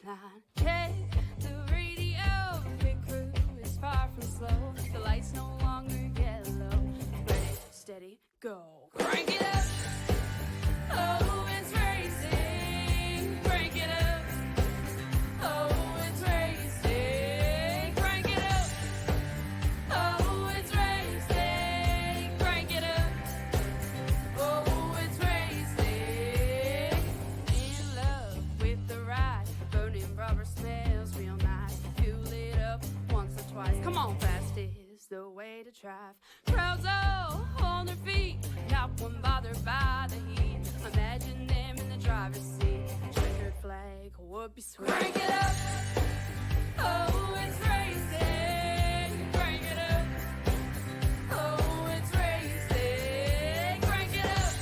line. Hey, the radio, pit crew is far from slow. The lights no longer yellow. Ready, steady, go. Crank it up. Oh, it's racing. Crank it up. Oh, it's racing. Crank it up. Oh, it's racing. Crank it up. Oh, it's racing. In love with the ride. Burning rubber smells real nice. Fuel it up once or twice. Come on, fast is the way to drive. Crowds all on their feet. Not one bothered by the heat. Imagine them in the driver's seat. Checkered flag would be sweet. Crank it up. Oh, it's racing. Crank it up. Oh, it's racing. Crank it up.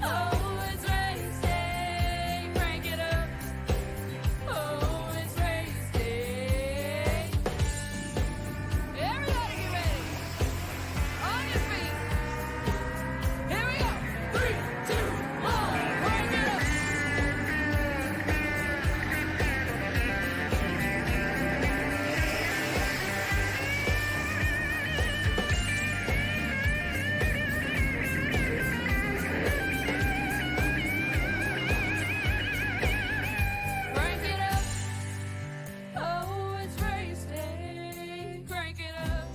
Oh, it's racing. Crank it up. Oh, it's racing. Everybody get ready. On your feet. Here we go. 3, 2, 1. Crank it up. Crank it up. Oh, it's race day. Crank it up.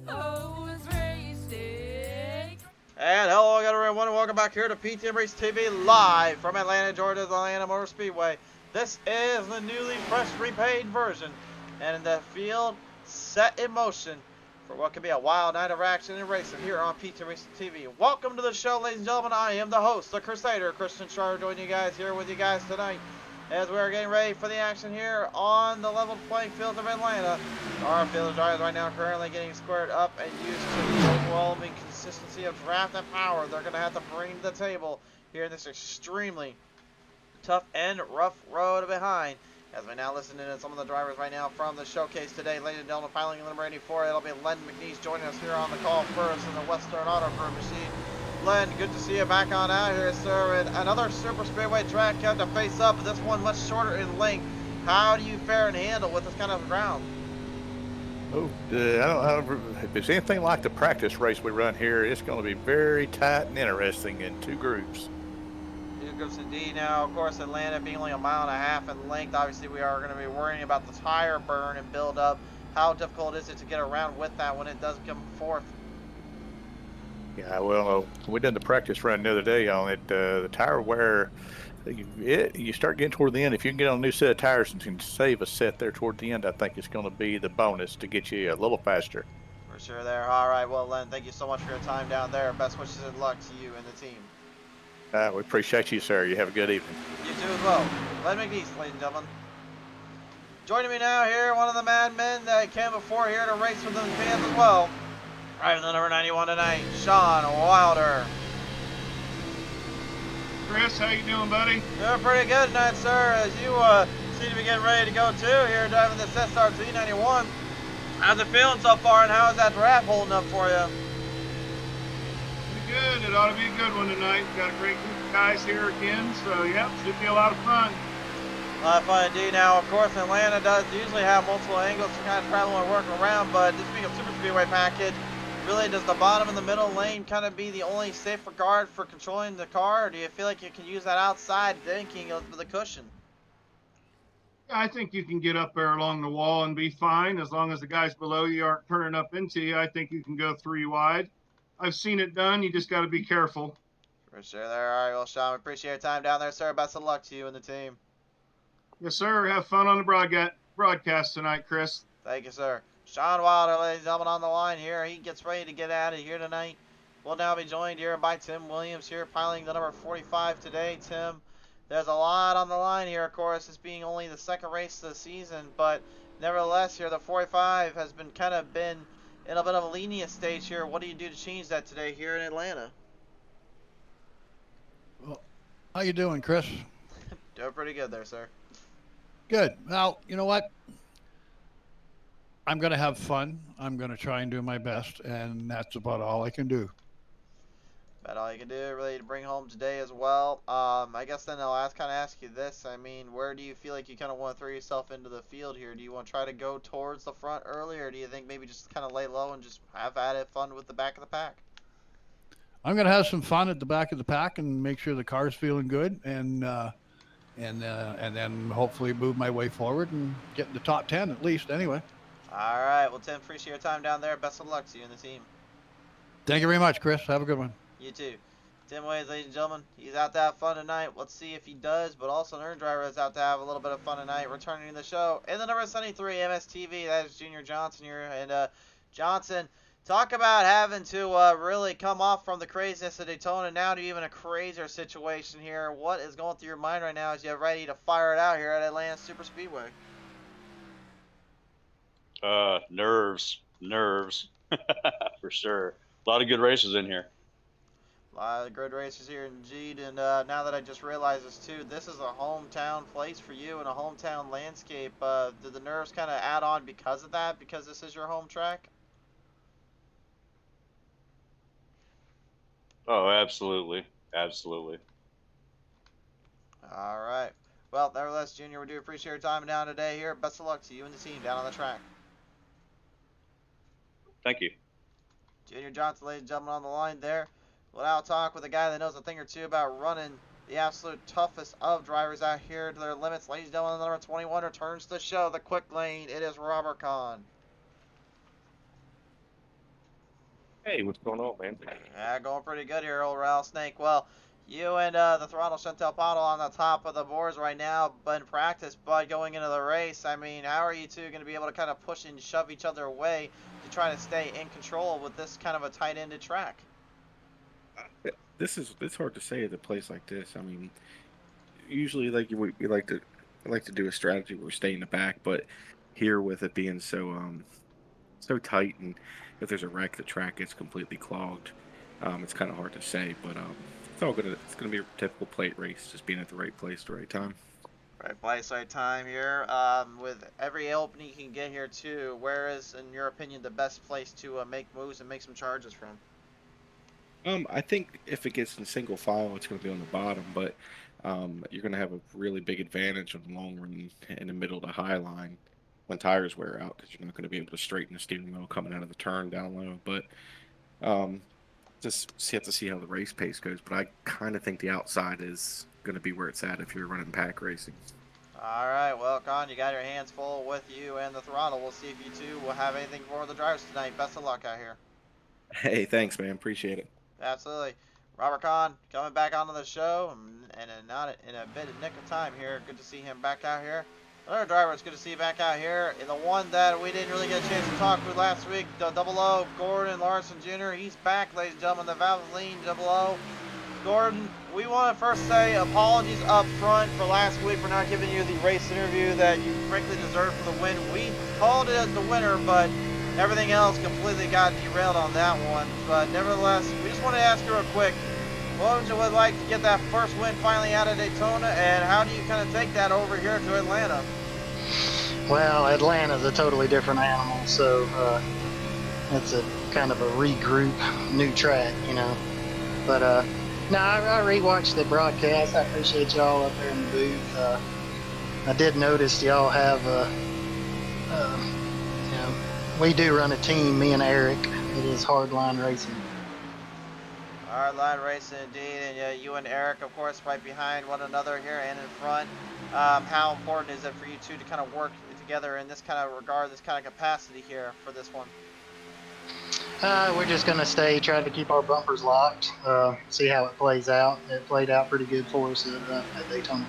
Oh, it's race day. And hello again, everyone, and welcome back here to PTM Race TV live from Atlanta, Georgia's Atlanta Motor Speedway. This is the newly fresh repaid version, and the field set in motion for what could be a wild night of action and racing here on PTM Race TV. Welcome to the show, ladies and gentlemen. I am the host, the Crusader, Christian Schreier, joining you guys here with you guys tonight as we are getting ready for the action here on the level playing field of Atlanta. Our field of drivers right now currently getting squared up and used to the overwhelming consistency of draft and power they're going to have to bring to the table here in this extremely tough and rough road behind. As we now listen to some of the drivers right now from the showcase today, ladies and gentlemen, filing number 84, it'll be Len McNeese joining us here on the call first in the Western Auto Crew machine. Len, good to see you back on out here, sir. And another Super Speedway track had to face up, this one much shorter in length. How do you fare and handle with this kind of ground? Oh, I don't, if it's anything like the practice race we run here, it's going to be very tight and interesting in two groups. Two groups indeed. Now, of course, Atlanta being only 1.5 miles in length, obviously we are going to be worrying about the tire burn and build up. How difficult is it to get around with that when it does come forth? Yeah, well, we did the practice run the other day on it. The tire wear, you start getting toward the end. If you can get on a new set of tires and can save a set there toward the end, I think it's going to be the bonus to get you a little faster. For sure there. All right, well, Len, thank you so much for your time down there. Best wishes and luck to you and the team. We appreciate you, sir. You have a good evening. You too as well. Len McNeese, ladies and gentlemen. Joining me now here, one of the madmen that came before here to race with the fans as well. Driving the number 91 tonight, Sean Wilder. Chris, how you doing, buddy? Doing pretty good tonight, sir, as you seem to be getting ready to go too here, driving this SRT 91. How's it feeling so far, and how is that wrap holding up for you? Pretty good. It ought to be a good one tonight. Got a great group of guys here again, so yeah, should be a lot of fun. A lot of fun indeed. Now, of course, Atlanta does usually have multiple angles to kind of travel and work around, but this being a Super Speedway package, really, does the bottom and the middle lane kind of be the only safe regard for controlling the car, or do you feel like you can use that outside thinking of the cushion? I think you can get up there along the wall and be fine as long as the guys below you aren't turning up into you. I think you can go 3 wide. I've seen it done. You just got to be careful. For sure there. All right, well, Sean, we appreciate your time down there, sir. Best of luck to you and the team. Yes, sir. Have fun on the broadcast tonight, Chris. Thank you, sir. Sean Wilder, ladies and gentlemen, on the line here. He gets ready to get out of here tonight. We'll now be joined here by Tim Williams here, piloting the number 45 today. Tim, there's a lot on the line here, of course, this being only the second race of the season, but nevertheless here, the 45 has been in a bit of a lenient stage here. What do you do to change that today here in Atlanta? Well, how you doing, Chris? Doing pretty good there, sir. Good. Now, you know what? I'm going to have fun. I'm going to try and do my best, and that's about all I can do. About all you can do really to bring home today as well. I guess then I'll kind of ask you this. I mean, where do you feel like you kind of want to throw yourself into the field here? Do you want to try to go towards the front early, or do you think maybe just kind of lay low and just have at it fun with the back of the pack? I'm gonna have some fun at the back of the pack and make sure the car's feeling good, and then hopefully move my way forward and get in the top 10 at least. Anyway, All right. Well, Tim, appreciate your time down there. Best of luck to you and the team. thank you very much, Chris. Have a good one. You too. Tim Wade, ladies and gentlemen, he's out to have fun tonight. Let's see if he does, but also an earned driver is out to have a little bit of fun tonight, returning to the show. And the number 73 MSTV, that is Junior Johnson here. And Johnson, talk about having to really come off from the craziness of Daytona now to even a crazier situation here. What is going through your mind right now as you're ready to fire it out here at Atlanta Superspeedway? Nerves, for sure. A lot of good races in here. A lot of good races here indeed, and now that I just realized this too, this is a hometown place for you and a hometown landscape. Did the nerves kind of add on because of that, because this is your home track? Oh, absolutely. Absolutely. All right. Well, nevertheless, Junior, we do appreciate your time down today here. Best of luck to you and the team down on the track. Thank you. Junior Johnson, ladies and gentlemen, on the line there. We'll now talk with a guy that knows a thing or two about running the absolute toughest of drivers out here to their limits. Ladies and gentlemen, number 21 returns to the show, the quick lane. It is Robert Kahn. Hey, what's going on, man? Yeah, going pretty good here, old Rattlesnake. Well, you and the Throttle Chantel Pottle on the top of the boards right now, but in practice, but going into the race, I mean, how are you two going to be able to kind of push and shove each other away to try to stay in control with this kind of a tight-ended track? It's hard to say at a place like this. I mean, usually we like to do a strategy where we stay in the back, but here with it being so tight, and if there's a wreck, the track gets completely clogged. It's kind of hard to say, but it's gonna be a typical plate race, just being at the right place, the right time. Right place, right time here. With every opening you can get here too, where is, in your opinion, the best place to make moves and make some charges from? I think if it gets in single file, it's going to be on the bottom, but you're going to have a really big advantage on the long run in the middle to high line when tires wear out, because you're not going to be able to straighten the steering wheel coming out of the turn down low. But just have to see how the race pace goes. But I kind of think the outside is going to be where it's at if you're running pack racing. All right, well, Con, you got your hands full with you and the throttle. We'll see if you two will have anything for the drivers tonight. Best of luck out here. Hey, thanks, man. Appreciate it. Absolutely. Robert Kahn coming back onto the show, and not in a bit of nick of time here. Good to see him back out here. Another driver, it's good to see you back out here. And the one that we didn't really get a chance to talk with last week, the 00 Gordon Larson Jr. He's back, ladies and gentlemen, the Valvoline 00. Gordon, we want to first say apologies up front for last week for not giving you the race interview that you frankly deserved for the win. We called it as the winner, but everything else completely got derailed on that one. But nevertheless, we just want to ask you real quick, what would you like to get that first win finally out of Daytona, and how do you kind of take that over here to Atlanta? Well, Atlanta's a totally different animal, so it's a kind of a regroup, new track, you know. But no, I rewatched the broadcast. I appreciate y'all up there in the booth. I did notice y'all have, you know, we do run a team, me and Eric. It is hardline racing. Hardline racing indeed, and you and Eric, of course, right behind one another here and in front. How important is it for you two to kind of work together in this kind of regard, this kind of capacity here for this one? We're just going to try to keep our bumpers locked, see how it plays out. It played out pretty good for us at Daytona.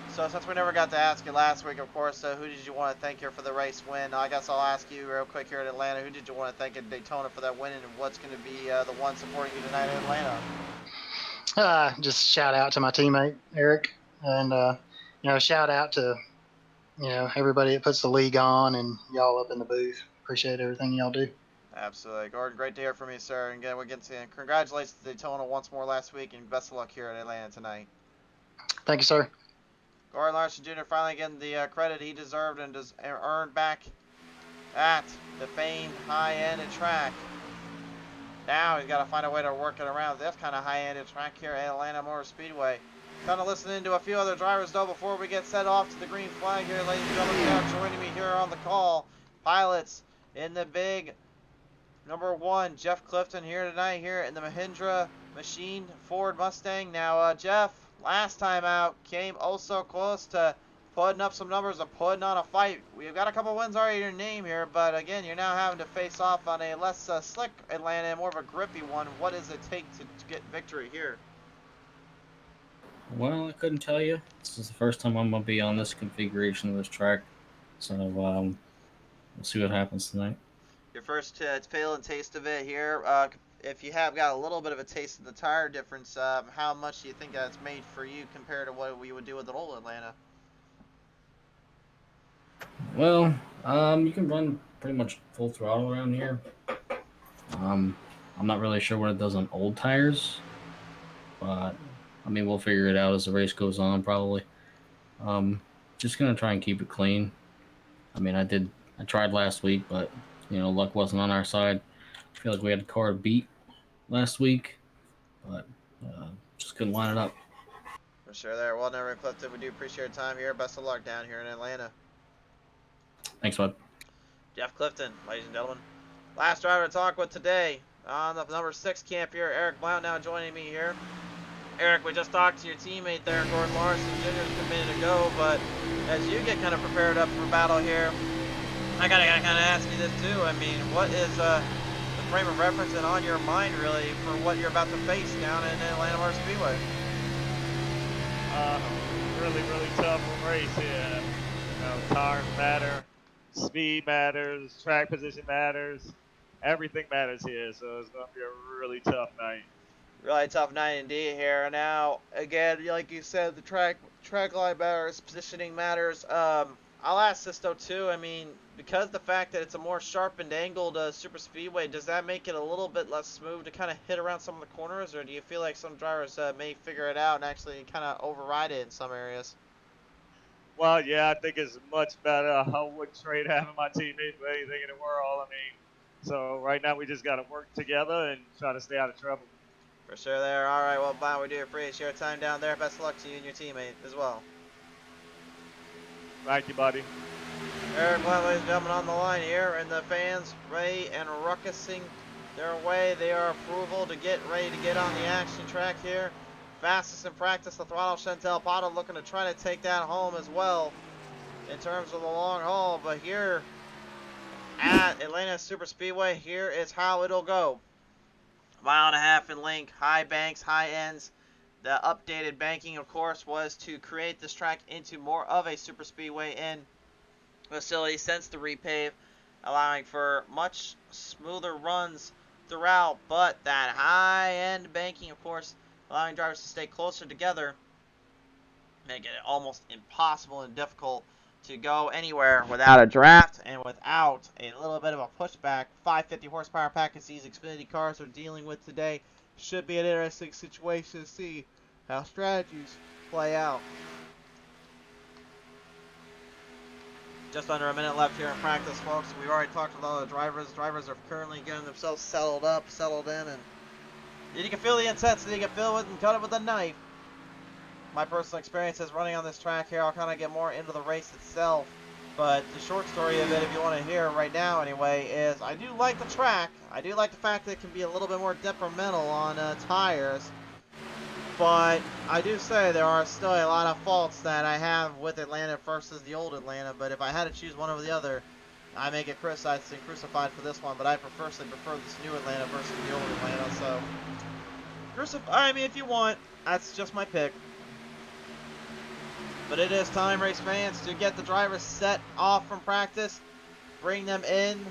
So since we never got to ask you last week, of course, who did you want to thank here for the race win? I guess I'll ask you real quick here at Atlanta, who did you want to thank at Daytona for that win, and what's going to be the one supporting you tonight in Atlanta? Just shout out to my teammate, Eric, and, you know, shout out to, you know, everybody that puts the league on and y'all up in the booth. Appreciate everything y'all do. Absolutely. Gordon, great to hear from you, sir. And again, we'll get to congratulations to Daytona once more last week, and best of luck here at Atlanta tonight. Thank you, sir. Gordon Larson Jr. finally getting the credit he deserved and earned back at the famed high-end track Now he's got to find a way to work it around this kind of high-ended track here at Atlanta Motor Speedway. Kind of listening to a few other drivers though before we get set off to the green flag here, ladies and gentlemen. Now joining me here on the call, pilots in the big number 1, Jeff Clifton here tonight here in the Mahindra Machine Ford Mustang. Now, Jeff, last time out, came oh so close to putting up some numbers and putting on a fight. We've got a couple wins already in your name here, but again, you're now having to face off on a less slick Atlanta and more of a grippy one. What does it take to get victory here? Well, I couldn't tell you. This is the first time I'm going to be on this configuration of this track. So, we'll see what happens tonight. Your first feel and taste of it here. If you have got a little bit of a taste of the tire difference, how much do you think that's made for you compared to what we would do with an old Atlanta? Well, you can run pretty much full throttle around here. I'm not really sure what it does on old tires, but I mean, we'll figure it out as the race goes on, probably. Just gonna try and keep it clean. I mean, I tried last week, but luck wasn't on our side. I feel like we had a car to beat last week, but just couldn't line it up. For sure there. Well, never Clifton, we do appreciate your time here. Best of luck down here in Atlanta. Thanks, bud. Jeff Clifton, ladies and gentlemen. Last driver to talk with today on the number 6 camp here. Eric Blount now joining me here. Eric, we just talked to your teammate there, Gordon Larson Jr. just a minute ago, but as you get kind of prepared up for battle here, I gotta kind of ask you this too. I mean, what is the frame of reference and on your mind really for what you're about to face down in Atlanta Motor Speedway? Really tough race here. Tires matter, speed matters, track position matters, everything matters here. So it's gonna be a really tough night. Really tough night indeed here. Now, again, like you said, the track line matters, positioning matters. I'll ask this though too. I mean, because the fact that it's a more sharpened, angled super speedway, does that make it a little bit less smooth to kind of hit around some of the corners, or do you feel like some drivers may figure it out and actually kind of override it in some areas? Well, yeah, I think it's much better. I wouldn't trade having my teammates for anything in the world. I mean, so right now we just got to work together and try to stay out of trouble. For sure there. All right, well, Bob, we do appreciate your time down there. Best of luck to you and your teammate as well. Thank you, buddy. Eric Blount, ladies and gentlemen, on the line here, and the fans ready and ruckusing their way. They are approval to get ready to get on the action track here. Fastest in practice, the throttle. Chantel Potter looking to try to take that home as well in terms of the long haul. But here at Atlanta Super Speedway, here is how it'll go. 1.5 miles in length, high banks, high ends. The updated banking, of course, was to create this track into more of a super speedway in facility since the repave, allowing for much smoother runs throughout. But that high-end banking, of course, allowing drivers to stay closer together, making it almost impossible and difficult to go anywhere without a draft and without a little bit of a pushback. 550 horsepower package these Xfinity cars are dealing with today. Should be an interesting situation to see how strategies play out. Just under a minute left here in practice, folks. We've already talked to all the drivers. Drivers are currently getting themselves settled in, and you can feel the intensity. You can feel it and cut it with a knife. My personal experiences running on this track here, I'll kind of get more into the race itself. But the short story of it, if you want to hear right now anyway, is I do like the track. I do like the fact that it can be a little bit more detrimental on tires. But I do say there are still a lot of faults that I have with Atlanta versus the old Atlanta. But if I had to choose one over the other, I may get criticized and crucified for this one. But I personally prefer this new Atlanta versus the old Atlanta. So, crucify me if you want. That's just my pick. But it is time, race fans, to get the drivers set off from practice, bring them in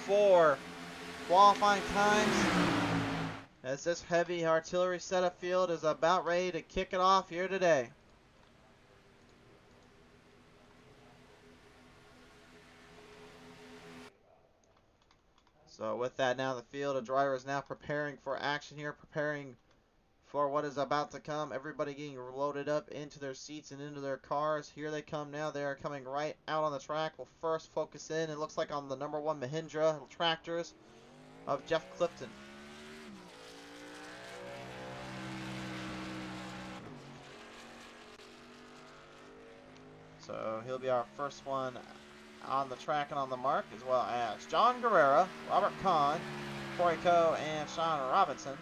for qualifying times, as this heavy artillery setup field is about ready to kick it off here today. So with that now, the field of drivers now preparing for action here, preparing for what is about to come. Everybody getting loaded up into their seats and into their cars. Here they come now. They are coming right out on the track. We'll first focus in, it looks like, on the number 1 Mahindra tractors of Jeff Clifton. So he'll be our first one on the track and on the mark, as well as John Guerrera, Robert Kahn, Corey Coe, and Sean Robinson.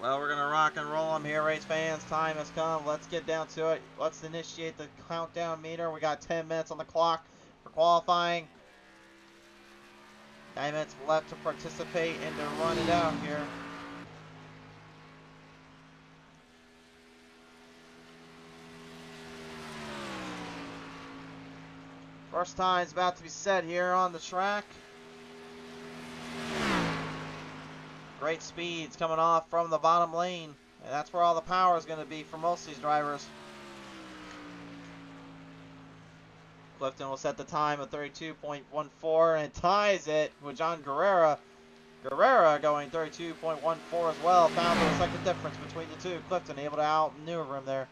Well, we're going to rock and roll them here, race fans. Time has come. Let's get down to it. Let's initiate the countdown meter. We got 10 minutes on the clock for qualifying. 9 minutes left to participate and to run it out here. First time's about to be set here on the track. Great speeds coming off from the bottom lane. And that's where all the power is going to be for most of these drivers. Clifton will set the time of 32.14 and ties it with John Guerrera. Guerrera going 32.14 as well. Found the second difference between the two. Clifton able to outmaneuver him there.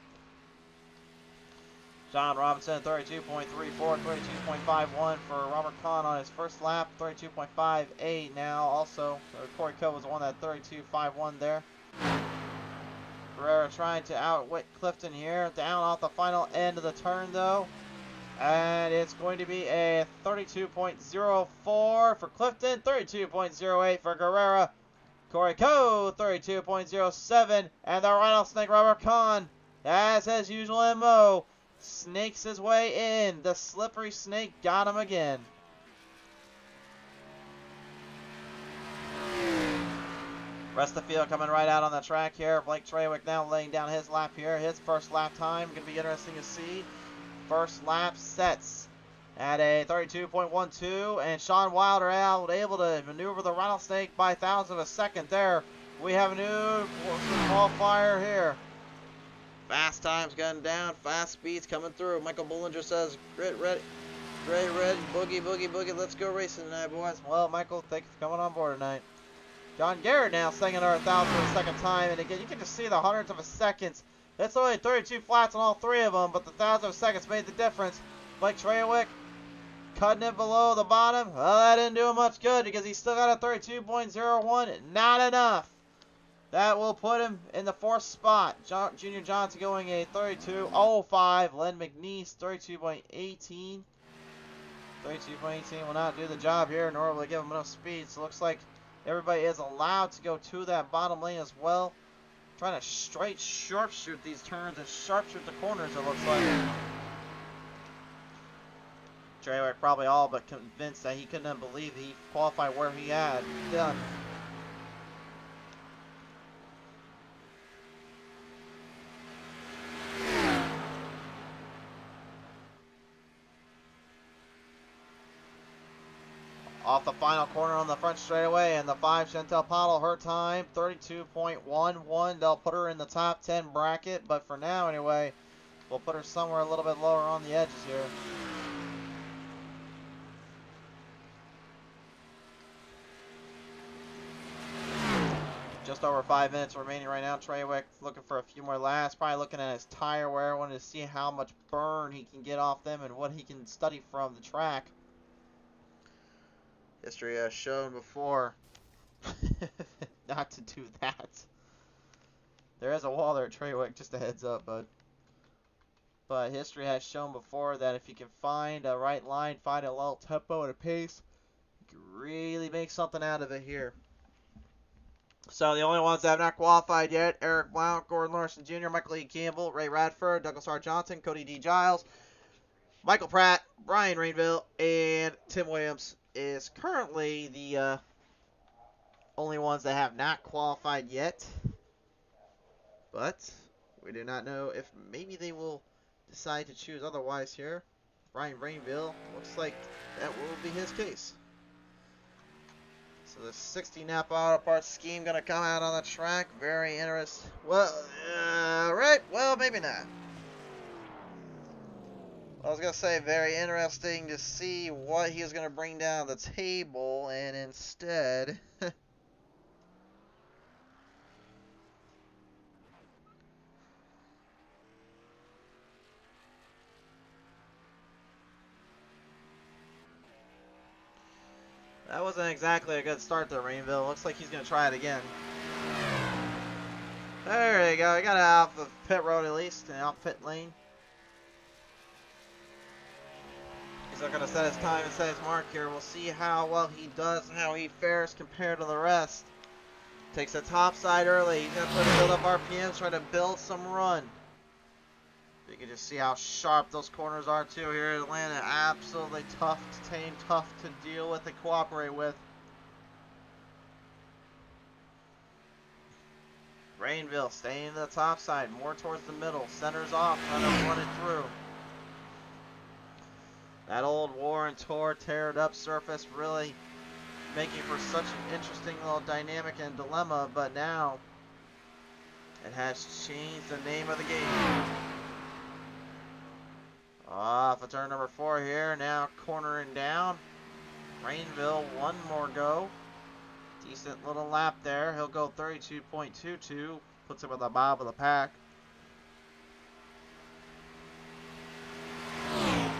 John Robinson 32.34, 32.51 for Robert Kahn on his first lap. 32.58 now also. Corey Coe was the one that 32.51 there. Guerrera trying to outwit Clifton here. Down off the final end of the turn though. And it's going to be a 32.04 for Clifton, 32.08 for Guerrera. Corey Coe, 32.07. And the rattlesnake Robert Kahn, as his usual MO, snakes his way in. The slippery snake got him again. Rest of the field coming right out on the track here. Blake Trawick now laying down his lap here. His first lap time going to be interesting to see. First lap sets at a 32.12, and Sean Wilder out able to maneuver the rattlesnake by thousandths of a second there. We have a new qualifier here. Fast times going down, fast speeds coming through. Michael Bollinger says, great red, boogie, boogie, boogie, let's go racing tonight, boys. Well, Michael, thank you for coming on board tonight. John Garrett now saying another thousandth of a second time, and again, you can just see the hundredths of a second. It's only 32 flats on all three of them, but the thousandth of a seconds made the difference. Blake Trawick cutting it below the bottom. Well, that didn't do him much good because he still got a 32.01. Not enough. That will put him in the fourth spot. Junior Johnson going a 32.05. Len McNeese 32.18. 32.18 will not do the job here, nor will it give him enough speed. So it looks like everybody is allowed to go to that bottom lane as well. Trying to straight sharpshoot these turns and sharpshoot the corners, it looks like. Trawick probably all but convinced that he couldn't believe he qualified where he had done. Off the final corner on the front straightaway, and the 5 Chantel Pottle, her time 32.11. They'll put her in the top 10 bracket, but for now anyway, we'll put her somewhere a little bit lower on the edges here. Just over 5 minutes remaining right now. Trawick looking for a few more laps, probably looking at his tire wear, wanting to see how much burn he can get off them and what he can study from the track. History has shown before not to do that. There is a wall there at Trawick, just a heads up, bud. But history has shown before that if you can find a right line, find a little tempo and a pace, you can really make something out of it here. So the only ones that have not qualified yet: Eric Blount, Gordon Larson Jr., Michael E. Campbell, Ray Radford, Douglas R. Johnson, Cody D. Giles, Michael Pratt, Brian Rainville, and Tim Williams is currently the only ones that have not qualified yet. But we do not know if maybe they will decide to choose otherwise here. Brian Rainville looks like that will be his case. So the 60 Napa Auto Parts scheme going to come out on the track. Very interesting. Well, right. Well, maybe not. I was going to say very interesting to see what he is going to bring down the table, and instead That wasn't exactly a good start there, Rainville. Looks like he's going to try it again. There you go. He got it off of pit road at least, and off pit lane. He's not going to set his time and set his mark here. We'll see how well he does and how he fares compared to the rest. Takes the top side early. He's going to build up RPMs, try to build some run. You can just see how sharp those corners are too here in Atlanta. Absolutely tough to tame, tough to deal with and cooperate with. Rainville staying to the top side, more towards the middle. Centers off, trying to run it through. That old war and tour, tear it up surface really making for such an interesting little dynamic and dilemma, but now it has changed the name of the game. Off of turn number 4 here, now cornering down. Rainville, one more go. Decent little lap there. He'll go 32.22, puts him at the bottom of the pack.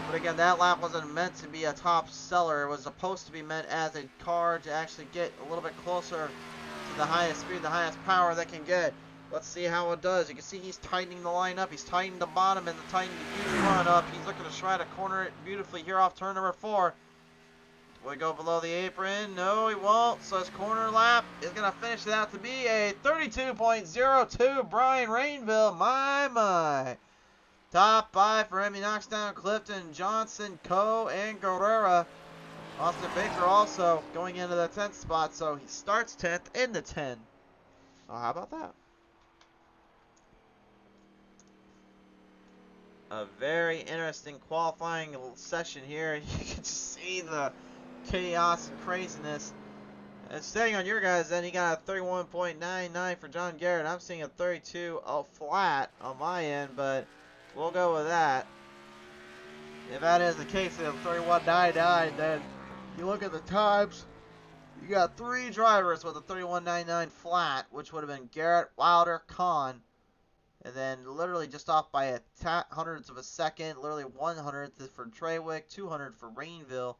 But again, that lap wasn't meant to be a top seller. It was supposed to be meant as a car to actually get a little bit closer to the highest speed, the highest power they can get. Let's see how it does. You can see he's tightening the line up. He's tightening the bottom and tightening the huge run up. He's looking to try to corner it beautifully here off turn number 4. Will he go below the apron? No, he won't. So his corner lap is going to finish it out to be a 32.02. Brian Rainville, my. Top 5 for him. He knocks down Clifton, Johnson, Coe, and Guerrera. Austin Baker also going into the 10th spot. So he starts 10th in the 10. Oh, how about that? A very interesting qualifying session here. You can just see the chaos and craziness. And staying on your guys' end, he got a 31.99 for John Garrett. I'm seeing a 32 flat on my end, but we'll go with that. If that is the case, of 31.99, then you look at the times. You got 3 drivers with a 31.99 flat, which would have been Garrett, Wilder, Kahn. And then literally just off by a hundredths of a second, literally 100th for Treywick, 200 for Rainville,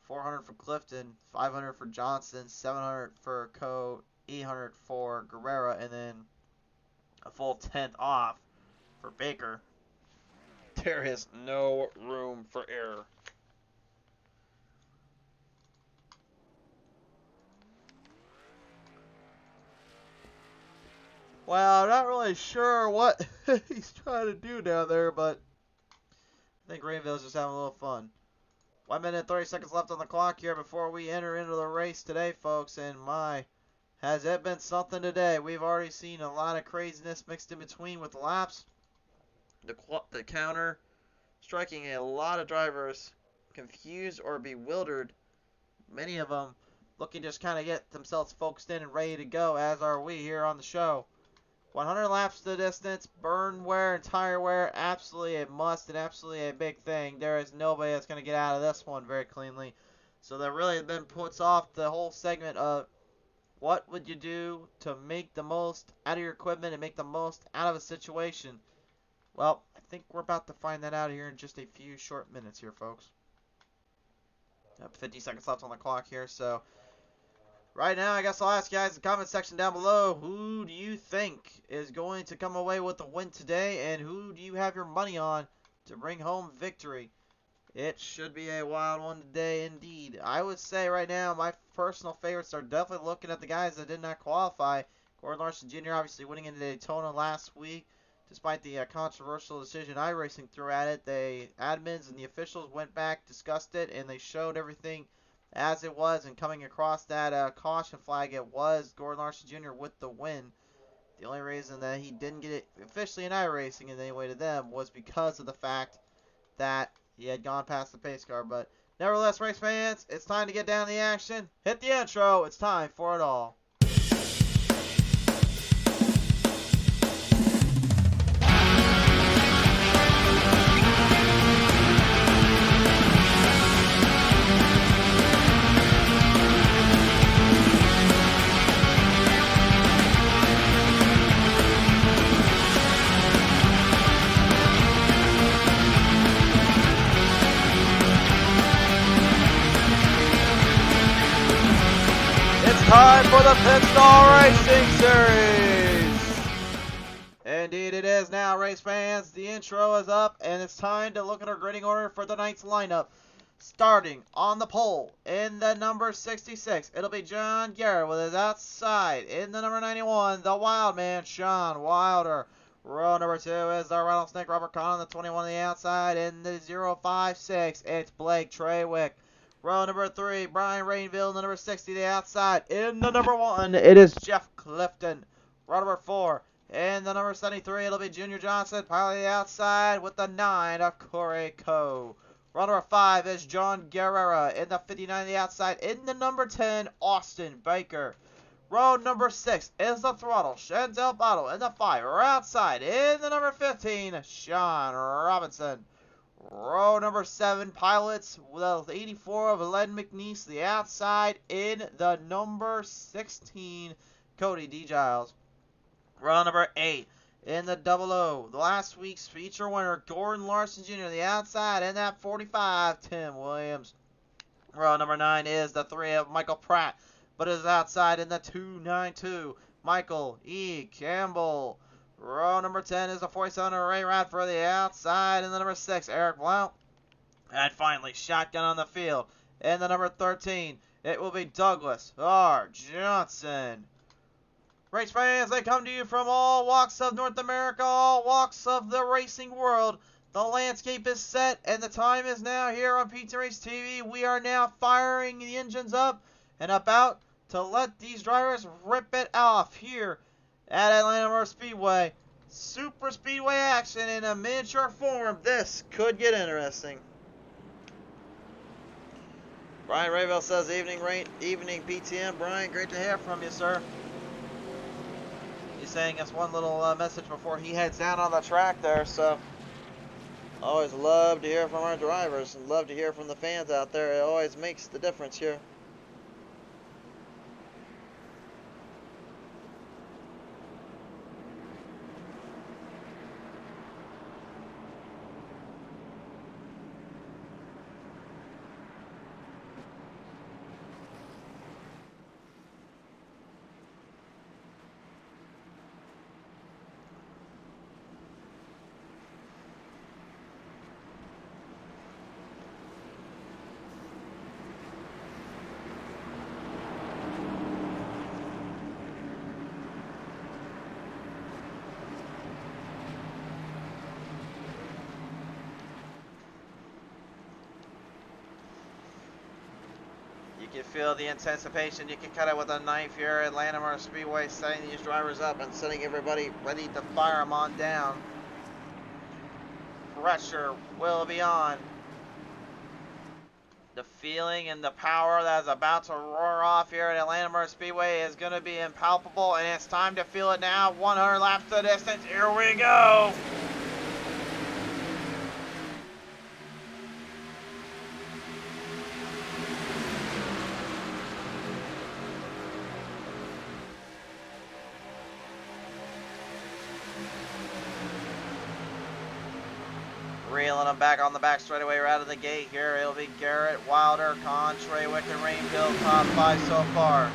400 for Clifton, 500 for Johnson, 700 for Coe, 800 for Guerrera, and then a full 10th off for Baker. There is no room for error. Well, I'm not really sure what he's trying to do down there, but I think Rainville's just having a little fun. 1 minute and 30 seconds left on the clock here before we enter into the race today, folks. And my, has it been something today. We've already seen a lot of craziness mixed in between with the laps. The counter striking a lot of drivers confused or bewildered. Many of them looking to just kind of get themselves focused in and ready to go, as are we here on the show. 100 laps to the distance, burn wear and tire wear, absolutely a must and absolutely a big thing. There is nobody that's going to get out of this one very cleanly. So that really then puts off the whole segment of what would you do to make the most out of your equipment and make the most out of a situation. Well, I think we're about to find that out here in just a few short minutes here, folks. 50 seconds left on the clock here, so right now, I guess I'll ask you guys in the comment section down below, who do you think is going to come away with the win today, and who do you have your money on to bring home victory? It should be a wild one today indeed. I would say right now, my personal favorites are definitely looking at the guys that did not qualify. Gordon Larson Jr. obviously winning into Daytona last week. Despite the controversial decision iRacing threw at it, the admins and the officials went back, discussed it, and they showed everything as it was, and coming across that caution flag, it was Gordon Larson Jr. with the win. The only reason that he didn't get it officially in iRacing in any way to them was because of the fact that he had gone past the pace car. But nevertheless, race fans, it's time to get down to the action. Hit the intro. It's time for it all. time for the Pit Stall Racing Series. Indeed it is now, race fans. The intro is up, and it's time to look at our grading order for tonight's lineup. Starting on the pole in the number 66, it'll be John Garrett with his outside. In the number 91, the Wild Man, Sean Wilder. Row number 2 is the Rattlesnake, Robert Kahn on the 21 on the outside. In the 056, it's Blake Traywick. Row number 3, Brian Rainville in the number 60, the outside. In the number 1, it is Jeff Clifton. Row number 4, in the number 73, it'll be Junior Johnson, piloting the outside with the 9 of Corey Coe. Row number 5 is John Guerrera in the 59 on the outside. In the number 10, Austin Baker. Row number 6 is the throttle, Chantel Bottle in the 5, or outside. In the number 15, Sean Robinson. Row number 7, pilots with the 84 of Len McNeese, the outside. In the number 16, Cody D. Giles. Row number 8, in the 00, the last week's feature winner, Gordon Larson Jr., the outside. In that 45, Tim Williams. Row number 9 is the 3 of Michael Pratt, but is outside. In the 292, Michael E. Campbell. Row number 10 is the 47 of Ray Radford, the outside. In the number 6, Eric Blount. And finally, shotgun on the field. In the number 13, it will be Douglas R. Johnson. Race fans, they come to you from all walks of North America, all walks of the racing world. The landscape is set, and the time is now here on PT Race TV. We are now firing the engines up and about to let these drivers rip it off here at Atlanta Motor Speedway. Super Speedway action in a miniature form. This could get interesting. Brian Rayville says, evening PTM. Brian, great to hear from you, sir. He's saying us one little message before he heads down on the track there, so always love to hear from our drivers and love to hear from the fans out there. It always makes the difference here. You can feel the anticipation. You can cut it with a knife here at Atlanta Motor Speedway, setting these drivers up and setting everybody ready to fire them on down. Pressure will be on. The feeling and the power that is about to roar off here at Atlanta Motor Speedway is going to be impalpable, and it's time to feel it now. 100 laps to the distance. Here we go. Reeling them back on the back straightaway right out of the gate here. It'll be Garrett, Wilder, Kahn, Traywick, and Rainville, top 5 so far.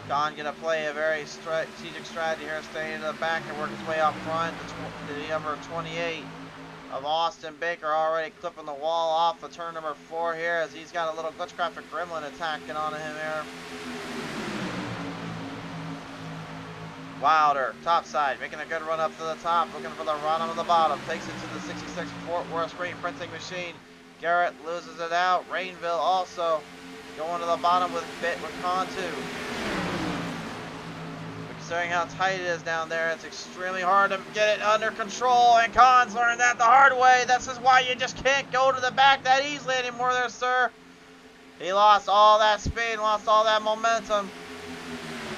Kahn going to play a very strategic strategy here, staying in the back and work his way up front. The number 28 of Austin Baker already clipping the wall off of turn number 4 here, as he's got a little glitchcrafted gremlin attacking on him here. Wilder, top side, making a good run up to the top, looking for the bottom of the bottom, takes it to the 66 Fort Worth screen printing machine. Garrett loses it out. Rainville also going to the bottom with Kahn too. Considering how tight it is down there, it's extremely hard to get it under control, and Kahn's learned that the hard way. This is why you just can't go to the back that easily anymore there, sir. He lost all that speed, lost all that momentum.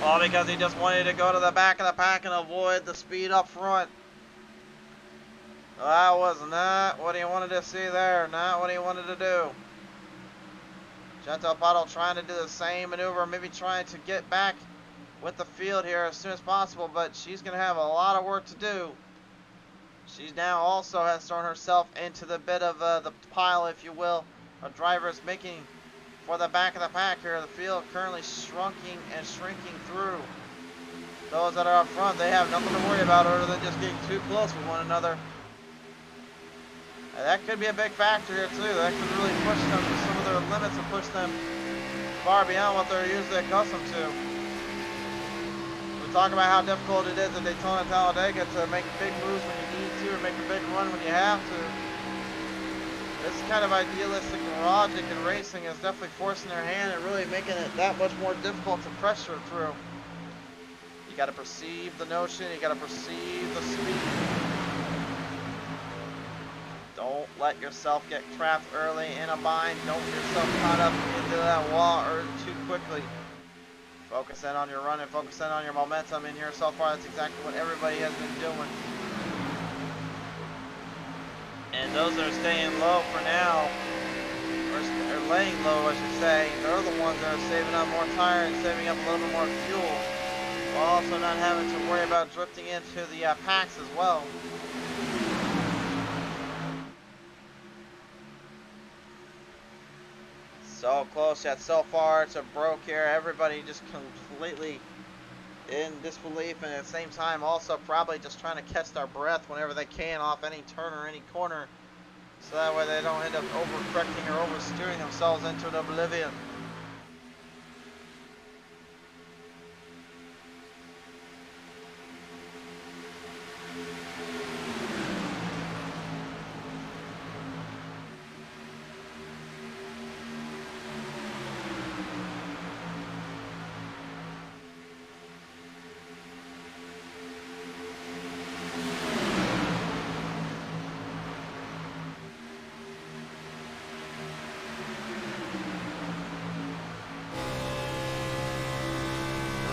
All because he just wanted to go to the back of the pack and avoid the speed up front. That was not what he wanted to see there. Not what he wanted to do. Chantal Bottle trying to do the same maneuver. Maybe trying to get back with the field here as soon as possible. But she's going to have a lot of work to do. She now also has thrown herself into the bit of the pile, if you will, of drivers making for the back of the pack here. The field currently shrinking through. Those that are up front, they have nothing to worry about other than just getting too close with one another. And that could be a big factor here too. That could really push them to some of their limits and push them far beyond what they're usually accustomed to. We talk about how difficult it is at Daytona, Talladega to make big moves when you need to, or make a big run when you have to. This kind of idealistic logic in racing is definitely forcing their hand and really making it that much more difficult to pressure through. You got to perceive the notion, you got to perceive the speed. Don't let yourself get trapped early in a bind. Don't get yourself caught up into that wall too quickly. Focus in on your run and focus in on your momentum in here so far. That's exactly what everybody has been doing. And those that are staying low for now, or laying low I should say, they're the ones that are saving up more tire and saving up a little bit more fuel, while also not having to worry about drifting into the packs as well. So close yet so far to broke here. Everybody just completely in disbelief, and at the same time also probably just trying to catch their breath whenever they can off any turn or any corner, so that way they don't end up overcorrecting or oversteering themselves into oblivion.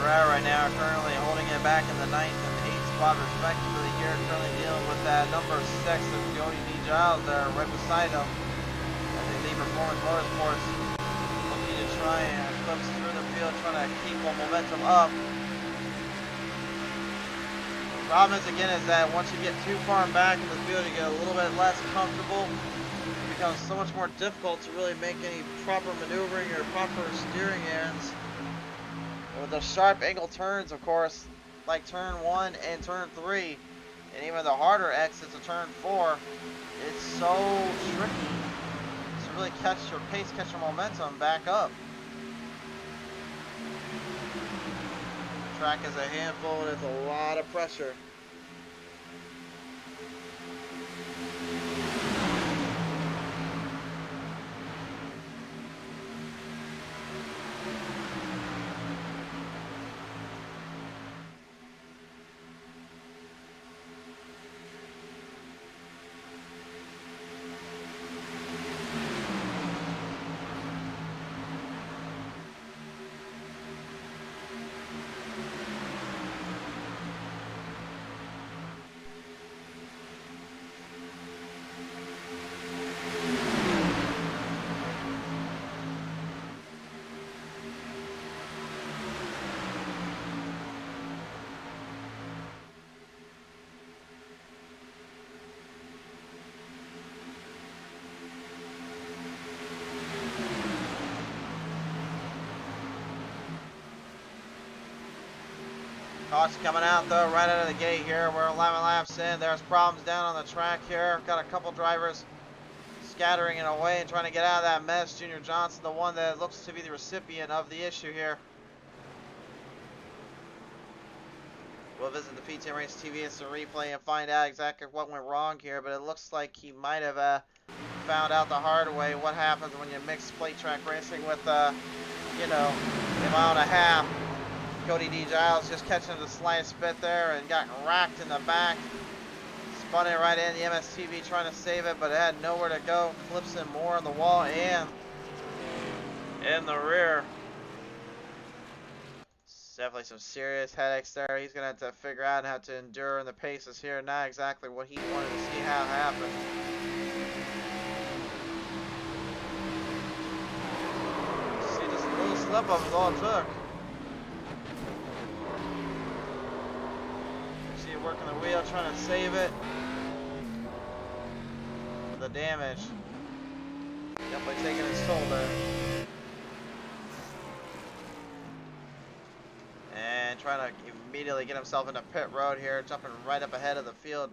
Right now, currently holding it back in the 9th and 8th spot respectively here, currently dealing with that number 6 of Cody D. Giles there right beside him as they leave Performance Motorsports, looking to try and eclipse through the field, trying to keep the momentum up. The problem is, again, is that once you get too far back in the field, you get a little bit less comfortable. It becomes so much more difficult to really make any proper maneuvering or proper steering ends. With the sharp angle turns, of course, like turn 1 and turn 3, and even the harder exits of turn 4, it's so tricky to really catch your pace, catch your momentum back up. The track is a handful and it's a lot of pressure. Caution coming out though, right out of the gate here. We're 11 laps in. There's problems down on the track here. Got a couple drivers scattering it away and trying to get out of that mess. Junior Johnson, the one that looks to be the recipient of the issue here. We'll visit the PTM Race TV Instant Replay and find out exactly what went wrong here, but it looks like he might have found out the hard way what happens when you mix plate track racing with, you know, a mile and a half. Cody D. Giles just catching the slightest bit there and got racked in the back. Spun it right in, the MSTV trying to save it, but it had nowhere to go. Clips in more on the wall and in the rear. Definitely some serious headaches there. He's going to have to figure out how to endure in the paces here. Not exactly what he wanted to see how happen. See, just a little slip up is all it took. See it working the wheel, trying to save it. The damage. Definitely taking its toll there. trying to immediately get himself into pit road here, jumping right up ahead of the field.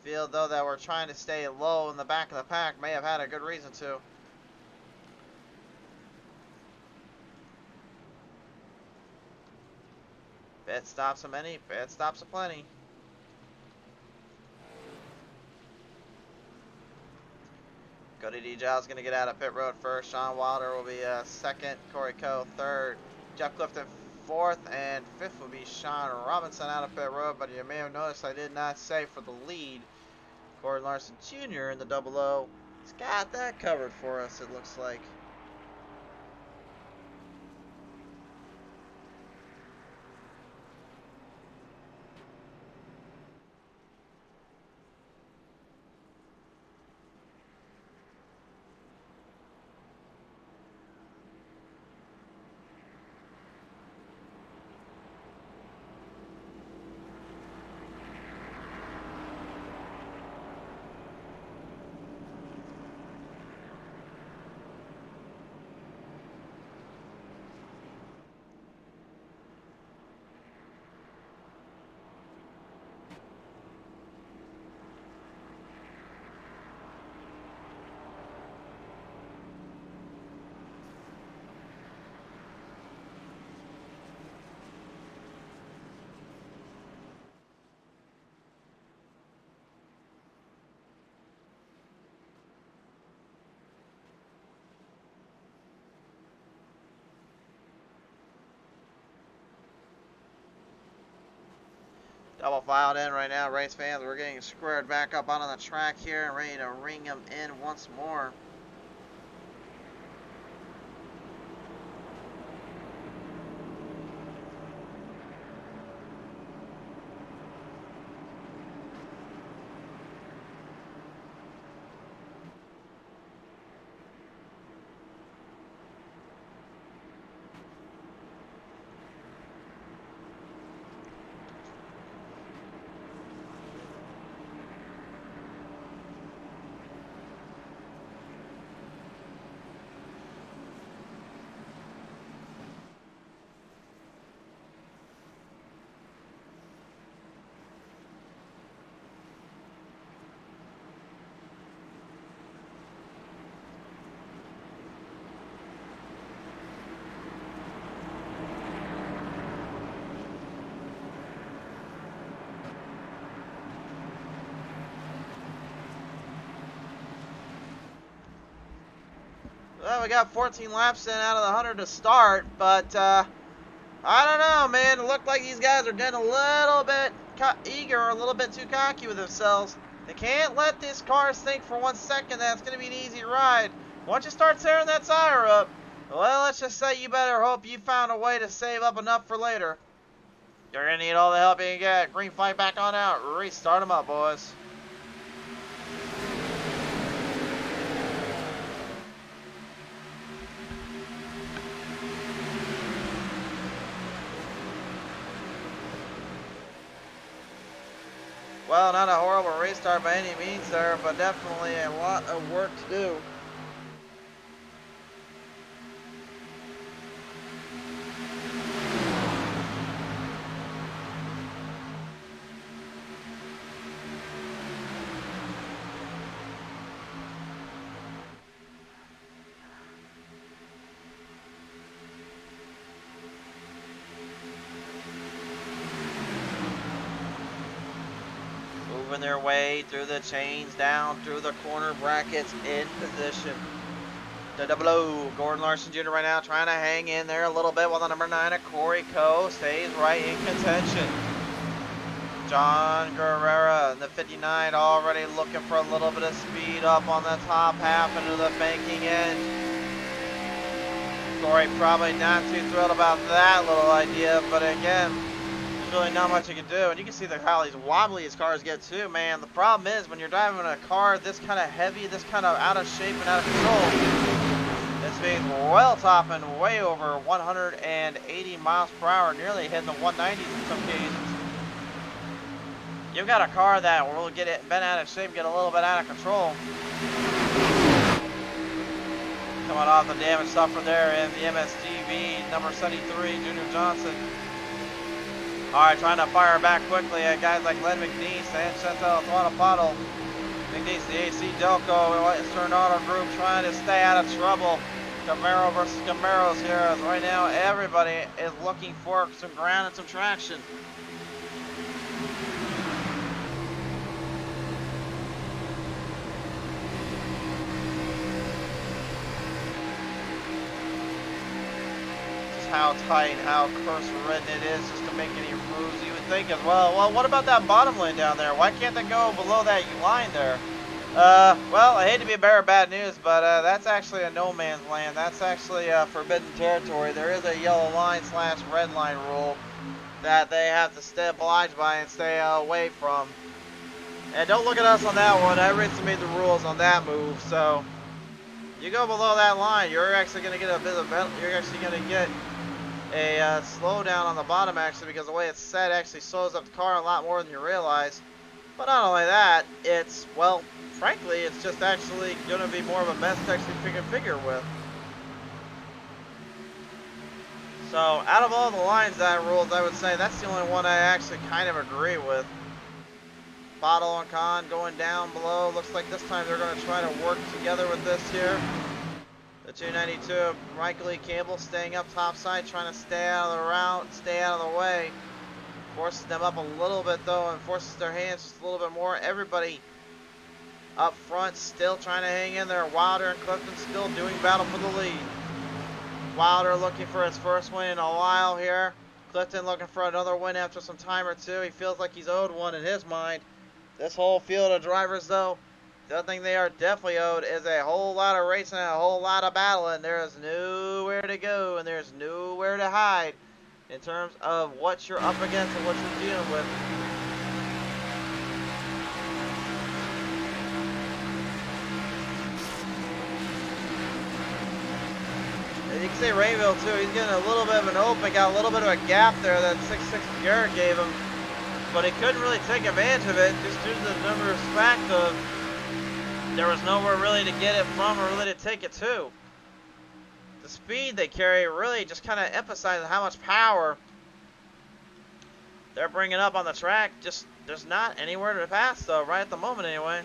Field, though, that we're trying to stay low in the back of the pack, may have had a good reason to. Pit stops a many, pit stops a plenty. Cody DeGiles going to get out of pit road first. Sean Wilder will be second. Corey Coe third. Jeff Clifton fourth. And fifth will be Sean Robinson out of pit road. But you may have noticed I did not say for the lead. Corey Larson Jr. in the double O. He's got that covered for us, it looks like. Double filed in right now, race fans. We're getting squared back up onto the track here and ready to ring them in once more. Well, we got 14 laps in out of the 100 to start, but I don't know, man. It looked like these guys are getting a little bit eager, a little bit too cocky with themselves. They can't let this car think for 1 second that it's going to be an easy ride. Once you start tearing that tire up, well, let's just say you better hope you found a way to save up enough for later. You're going to need all the help you can get. Green flag back on out. Restart them up, boys. Well, not a horrible restart by any means there, but definitely a lot of work to do. Moving their way through the chains, down through the corner brackets, in position. The double O, Gordon Larson Jr. right now trying to hang in there a little bit while the number 9 of Corey Coe stays right in contention. John Guerrera in the 59 already looking for a little bit of speed up on the top half into the banking end. Corey probably not too thrilled about that little idea, but again, really not much you can do, and you can see how these wobbly his cars get too, man. The problem is when you're driving a car this kind of heavy, this kind of out of shape and out of control, this thing's well topping way over 180 miles per hour, nearly hitting the 190s in some cases. You've got a car that will get it bent out of shape, get a little bit out of control. Coming off the damage suffered there in the MSGB number 73, Junior Johnson. Alright, trying to fire back quickly at guys like Len McNeese and Chantal Thwadapaddle. McNeese, the AC Delco, Eastern Auto Group trying to stay out of trouble. Camaro versus Camaros here. As right now, everybody is looking for some ground and some traction. How tight, how curse-ridden it is just to make any moves. You would think as well, what about that bottom lane down there? Why can't they go below that line there? Well, I hate to be a bearer of bad news, but that's actually a no man's land. That's actually forbidden territory. There is a yellow line / red line rule that they have to stay obliged by and stay away from. And don't look at us on that one. I recently made the rules on that move, so you go below that line, you're actually going to get a bit of, you're actually going to get a slowdown on the bottom actually, because the way it's set actually slows up the car a lot more than you realize. But not only that, it's, well, frankly, it's just actually going to be more of a mess to actually figure with. So out of all the lines that rules, I would say that's the only one I actually kind of agree with. Bottle and Con going down below. Looks like this time they're going to try to work together with this here. The 292, Michael Lee Campbell staying up topside, trying to stay out of the route, stay out of the way. Forces them up a little bit though, and forces their hands just a little bit more. Everybody up front still trying to hang in there. Wilder and Clifton still doing battle for the lead. Wilder looking for his first win in a while here. Clifton looking for another win after some time or two. He feels like he's owed one in his mind. This whole field of drivers though, the other thing they are definitely owed is a whole lot of racing and a whole lot of battling. There is nowhere to go and there's nowhere to hide in terms of what you're up against and what you're dealing with. And you can see Rainville too, he's getting a little bit of an open, got a little bit of a gap there that 6'6" Garrett gave him. But he couldn't really take advantage of it just due to the number of fact of there was nowhere really to get it from or really to take it to. The speed they carry really just kind of emphasizes how much power they're bringing up on the track. Just there's not anywhere to pass though, right at the moment anyway.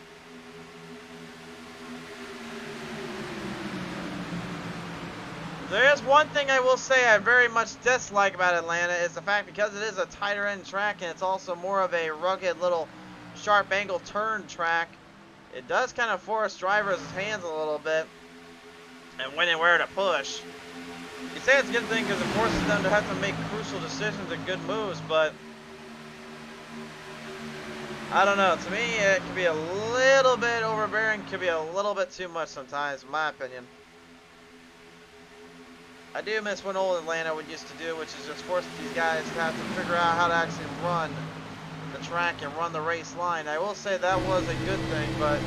There is one thing I will say I very much dislike about Atlanta is the fact because it is a tighter end track and it's also more of a rugged little sharp angle turn track. It does kind of force drivers' hands a little bit and when and where to push. You say it's a good thing because it forces them to have to make crucial decisions and good moves, but I don't know. To me, it can be a little bit overbearing, could be a little bit too much sometimes, in my opinion. I do miss when old Atlanta would used to do, which is just force these guys to have to figure out how to actually run the track and run the race line. I will say that was a good thing, but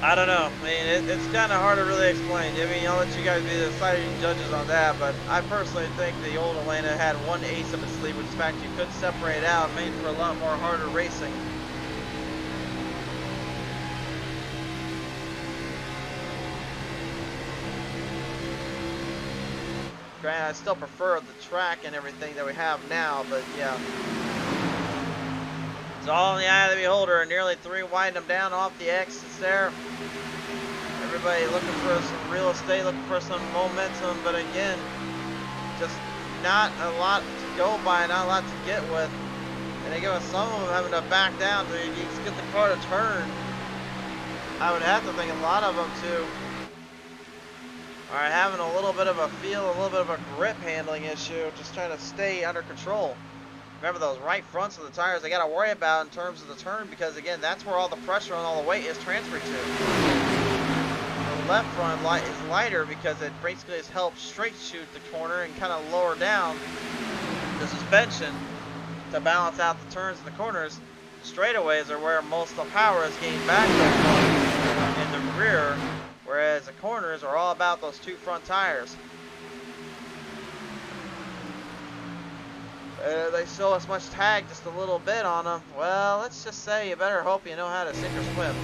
I don't know. I mean, it's kind of hard to really explain. I mean, I'll let you guys be the deciding judges on that, but I personally think the old Atlanta had one ace up its sleeve, which is the fact you could separate it out, made for a lot more harder racing. Granted, I still prefer the track and everything that we have now, but yeah. It's all in the eye of the beholder. Nearly 3 widen them down off the exits there. Everybody looking for some real estate, looking for some momentum, but again, just not a lot to go by, not a lot to get with. And again, with some of them having to back down to get the car to turn, I would have to think a lot of them too are having a little bit of a feel, a little bit of a grip handling issue, just trying to stay under control. Remember those right fronts of the tires they got to worry about in terms of the turn, because again, that's where all the pressure and all the weight is transferred to. The left front is lighter because it basically has helped straight shoot the corner and kind of lower down the suspension to balance out the turns and the corners. The straightaways are where most of the power is gained back in the rear, whereas the corners are all about those 2 front tires. They show us much tag just a little bit on them. Well, let's just say you better hope you know how to sink or swim.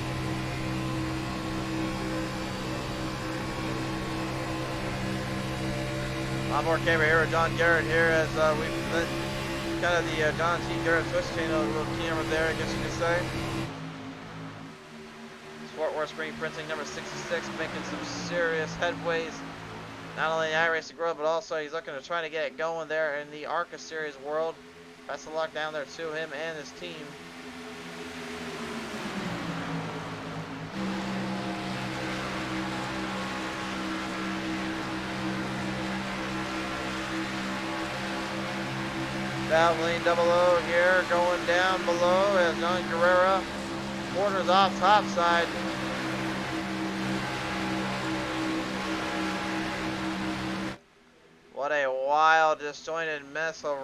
I'm more camera here with John Garrett here as we've been kind of the John T. Garrett Twitch channel, a little camera there, I guess you could say. Fort Worth screen printing number 66, making some serious headways. Not only in iRacing World, but also he's looking to try to get it going there in the ARCA Series world. Best of luck down there to him and his team. Battling double O here, going down below as John Guerrera corners off top side. What a wild, disjointed mess of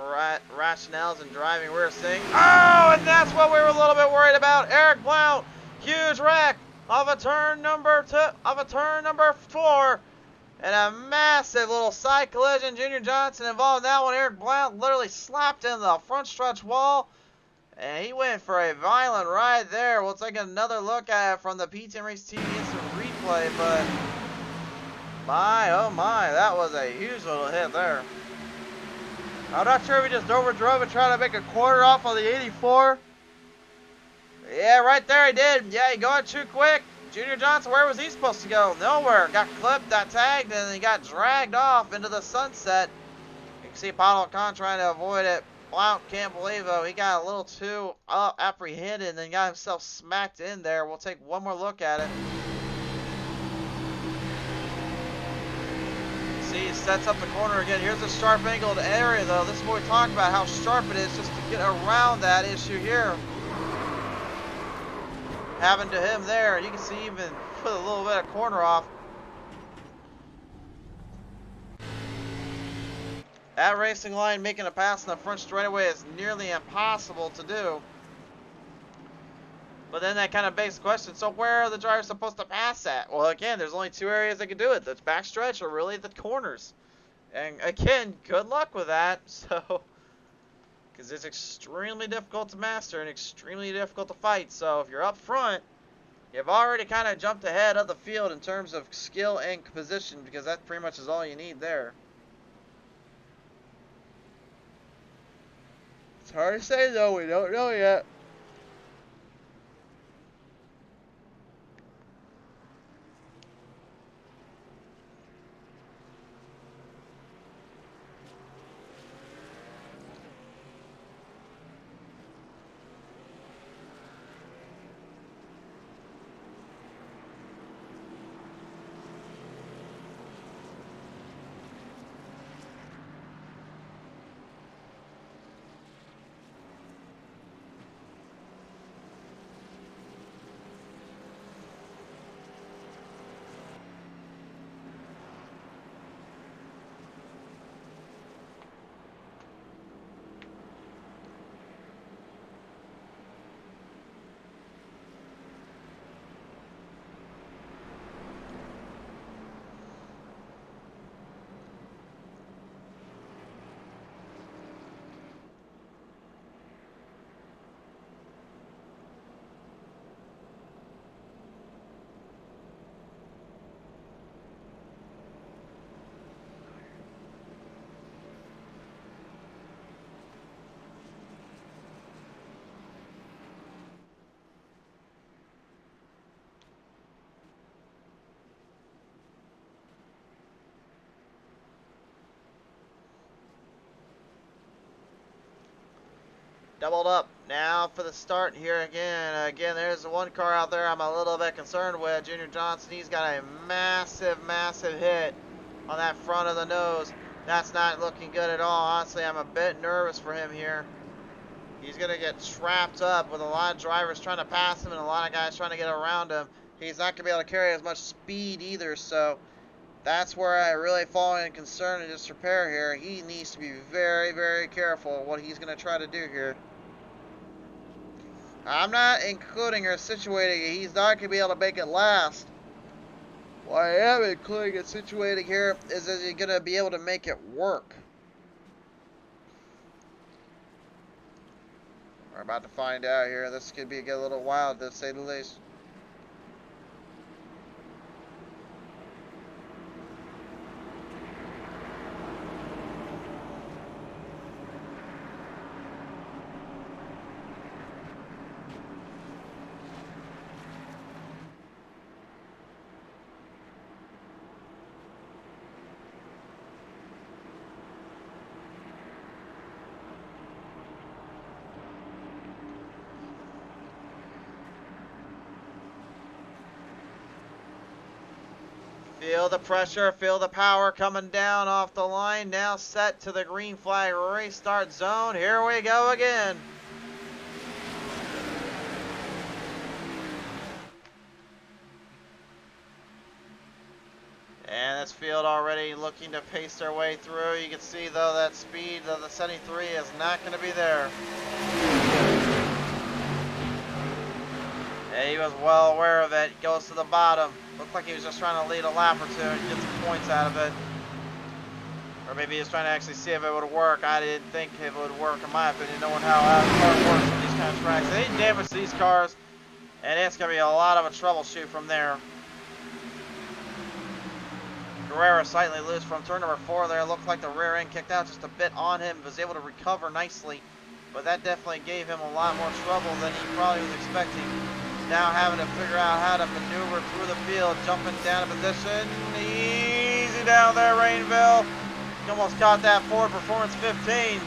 rationales and driving we're seeing. Oh, and that's what we were a little bit worried about. Eric Blount, huge wreck of a turn number 4. And a massive little side collision. Junior Johnson involved in that one. Eric Blount literally slapped into the front stretch wall. And he went for a violent ride there. We'll take another look at it from the P10 Race TV instant replay. But my, oh my, that was a huge little hit there. I'm not sure if he just overdrove and tried to make a quarter off on the 84. Yeah, right there he did. Yeah, he got too quick. Junior Johnson, where was he supposed to go? Nowhere. Got clipped, got tagged, and he got dragged off into the sunset. You can see Paulo Khan trying to avoid it. Blount can't believe it. He got a little too apprehended and then got himself smacked in there. We'll take one more look at it. See, he sets up the corner again. Here's a sharp angled area, though. This is what we talked about, how sharp it is just to get around that issue here. Happened to him there. You can see even put a little bit of corner off. At racing line, making a pass in the front straightaway is nearly impossible to do. But then that kind of begs the question, so where are the drivers supposed to pass at? Well, again, there's only two areas they can do it. The back stretch or really the corners. And again, good luck with that. So, because it's extremely difficult to master and extremely difficult to fight. So if you're up front, you've already kind of jumped ahead of the field in terms of skill and position, because that pretty much is all you need there. It's hard to say though, we don't know yet. Doubled up now for the start here again. Again, there's the one car out there I'm a little bit concerned with. Junior Johnson, he's got a massive, massive hit on that front of the nose. That's not looking good at all. Honestly, I'm a bit nervous for him here. He's going to get trapped up with a lot of drivers trying to pass him and a lot of guys trying to get around him. He's not going to be able to carry as much speed either, so that's where I really fall in concern and just repair here. He needs to be very, very careful what he's going to try to do here. I'm not including or situating it. He's not going to be able to make it last. What I am including and situating here is he's going to be able to make it work. We're about to find out here. This could be a little wild to say the least. Feel the pressure, feel the power coming down off the line. Now set to the green flag restart zone. Here we go again. And this field already looking to pace their way through. You can see though that speed of the 73 is not going to be there. And he was well aware of it. Goes to the bottom. Looked like he was just trying to lead a lap or two and get some points out of it. Or maybe he was trying to actually see if it would work. I didn't think it would work in my opinion, knowing how a car works on these kind of tracks. They damage these cars, and it's going to be a lot of a troubleshoot from there. Guerrero slightly loose from turn number 4 there. Looked like the rear end kicked out just a bit on him. Was able to recover nicely. But that definitely gave him a lot more trouble than he probably was expecting. Now having to figure out how to maneuver through the field. Jumping down a position. Easy down there, Rainville. He almost caught that Ford Performance 15.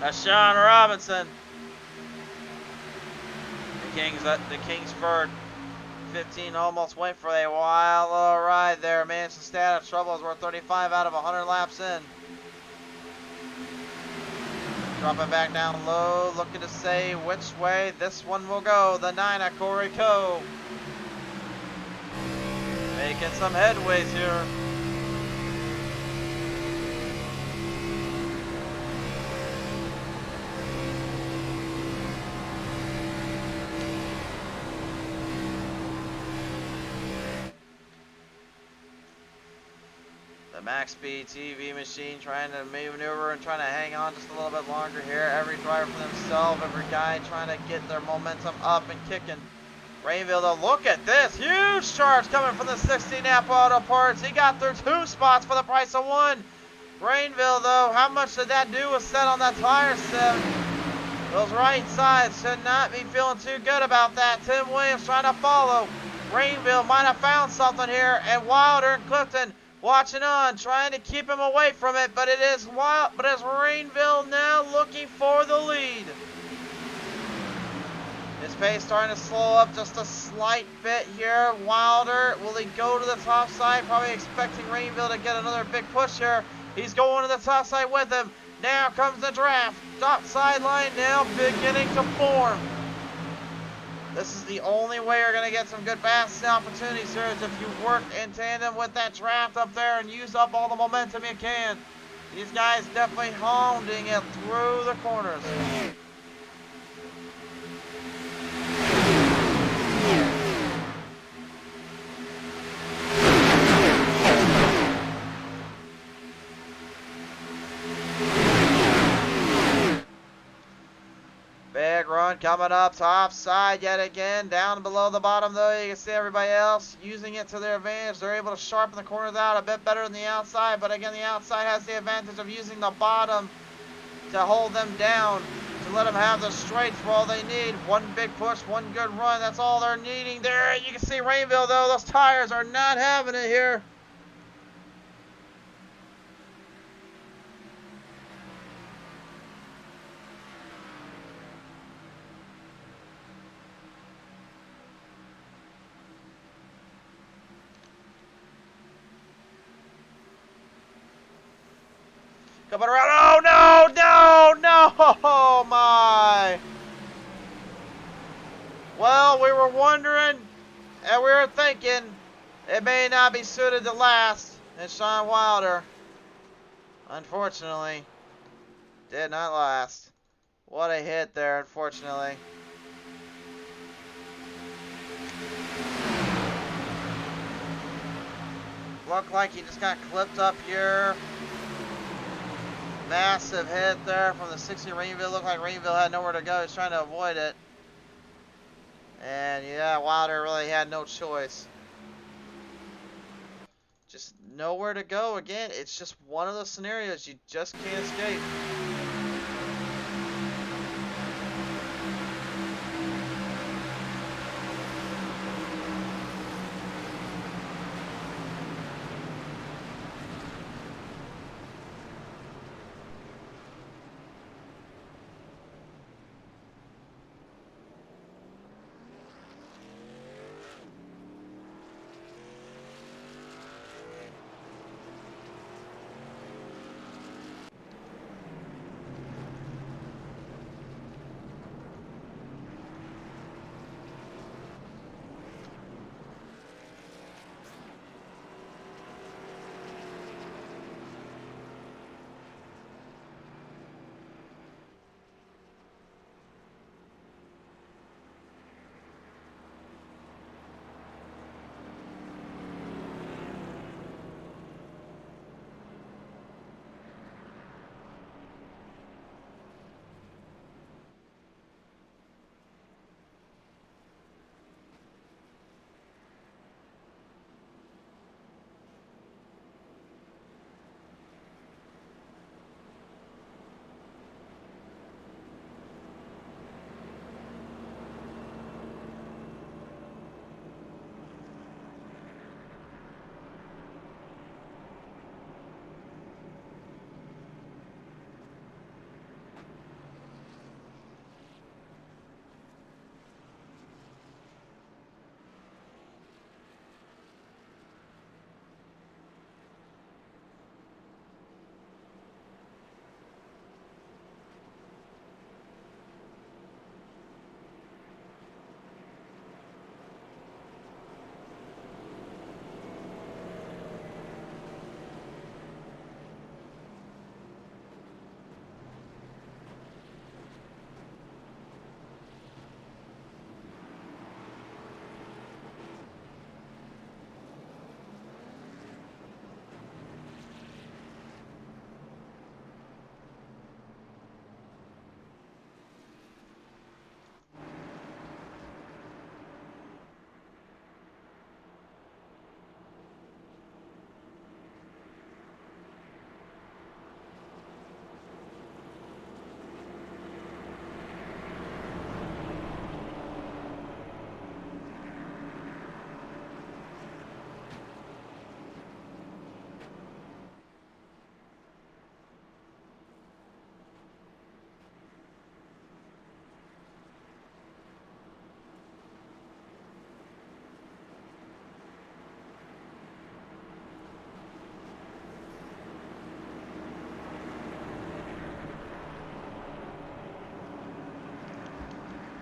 That's Sean Robinson. The Kingsford 15 almost went for a wild little ride there. Managed to stay out of trouble as we're 35 out of 100 laps in. Dropping back down low, looking to say which way this one will go. The 9 at Corey Coe. Making some headways here. Max Speed TV machine trying to maneuver and trying to hang on just a little bit longer here. Every driver for themselves, every guy trying to get their momentum up and kicking. Rainville though, look at this huge charge coming from the 16 Napa Auto Parts. He got through 2 spots for the price of 1. Rainville though, how much did that do with set on that tire set? Those right sides should not be feeling too good about that. Tim Williams trying to follow. Rainville might have found something here, and Wilder and Clifton watching on, trying to keep him away from it, but it's Rainville now looking for the lead. His pace starting to slow up just a slight bit here. Wilder, will he go to the top side? Probably expecting Rainville to get another big push here. He's going to the top side with him. Now comes the draft. Top sideline now beginning to form. This is the only way you're going to get some good passing opportunities here is if you work in tandem with that draft up there and use up all the momentum you can. These guys definitely hounding it through the corners. Big run coming up top side yet again. Down below the bottom though, you can see everybody else using it to their advantage. They're able to sharpen the corners out a bit better than the outside, but again the outside has the advantage of using the bottom to hold them down, to let them have the straights for all they need. One big push, one good run, that's all they're needing there. You can see Rainville though, those tires are not having it here. Coming around, oh no, no, no, oh my. Well, we were wondering, and we were thinking, it may not be suited to last, and Sean Wilder, unfortunately, did not last. What a hit there, unfortunately. Looked like he just got clipped up here. Massive hit there from the 60 Rainville. Looked like Rainville had nowhere to go. He's trying to avoid it. And yeah, Wilder really had no choice. Just nowhere to go. Again, it's just one of those scenarios you just can't escape.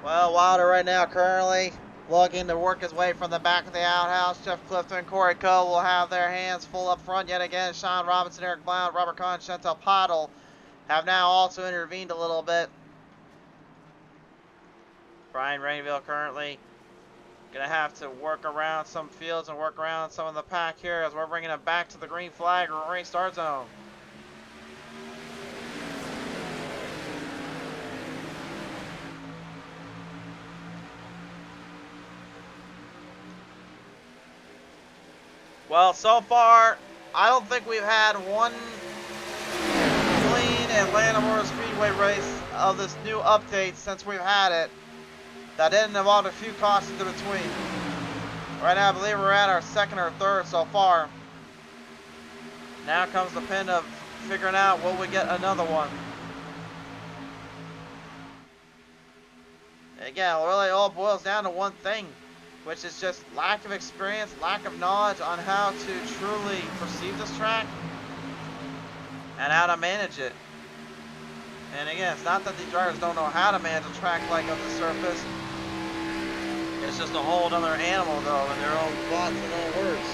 Well, Wilder right now currently looking to work his way from the back of the outhouse. Jeff Clifton and Corey Coe will have their hands full up front yet again. Sean Robinson, Eric Blount, Robert Kahn, Chantal Pottle have now also intervened a little bit. Brian Rainville currently going to have to work around some fields and work around some of the pack here as we're bringing it back to the green flag race start zone. Well, so far, I don't think we've had one clean Atlanta Motor Speedway race of this new update since we've had it that didn't involve a few cautions in between. Right now, I believe we're at our second or third so far. Now comes the pin of figuring out will we get another one. And again, it really all boils down to one thing, which is just lack of experience, lack of knowledge on how to truly perceive this track and how to manage it. And again, it's not that these drivers don't know how to manage a track like of the surface. It's just a whole other animal though, in their own thoughts and own words.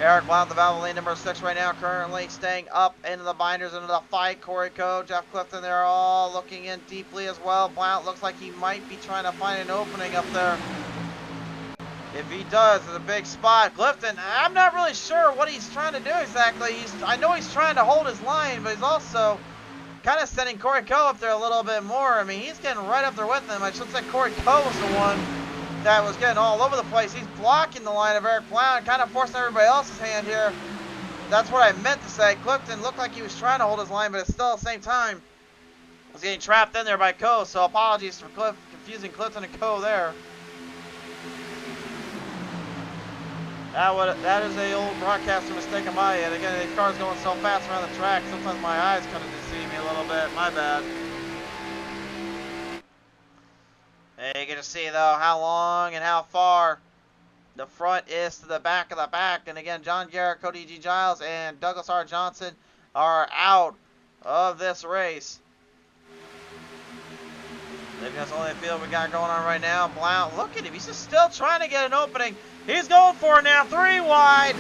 Eric Blount, the Valvoline number 6 right now, currently staying up into the binders, into the fight. Corey Coe, Jeff Clifton, they're all looking in deeply as well. Blount looks like he might be trying to find an opening up there. If he does, it's a big spot. Clifton, I'm not really sure what he's trying to do exactly. I know he's trying to hold his line, but he's also kind of sending Corey Coe up there a little bit more. I mean, he's getting right up there with him. I should say Corey Coe was the one that was getting all over the place. He's blocking the line of Eric Blount, kind of forcing everybody else's hand here. That's what I meant to say. Clifton looked like he was trying to hold his line, but it's still at the same time was getting trapped in there by Coe. So apologies for confusing Clifton and Coe there. That is a old broadcaster mistake on my end. Again, these cars going so fast around the track, sometimes my eyes kind of deceive me a little bit. My bad. And you get to see though how long and how far the front is to the back of the back. And again, John Garrett, Cody G. Giles, and Douglas R. Johnson are out of this race. Maybe that's the only field we got going on right now. Blount, look at him. He's just still trying to get an opening. He's going for it now, 3 wide.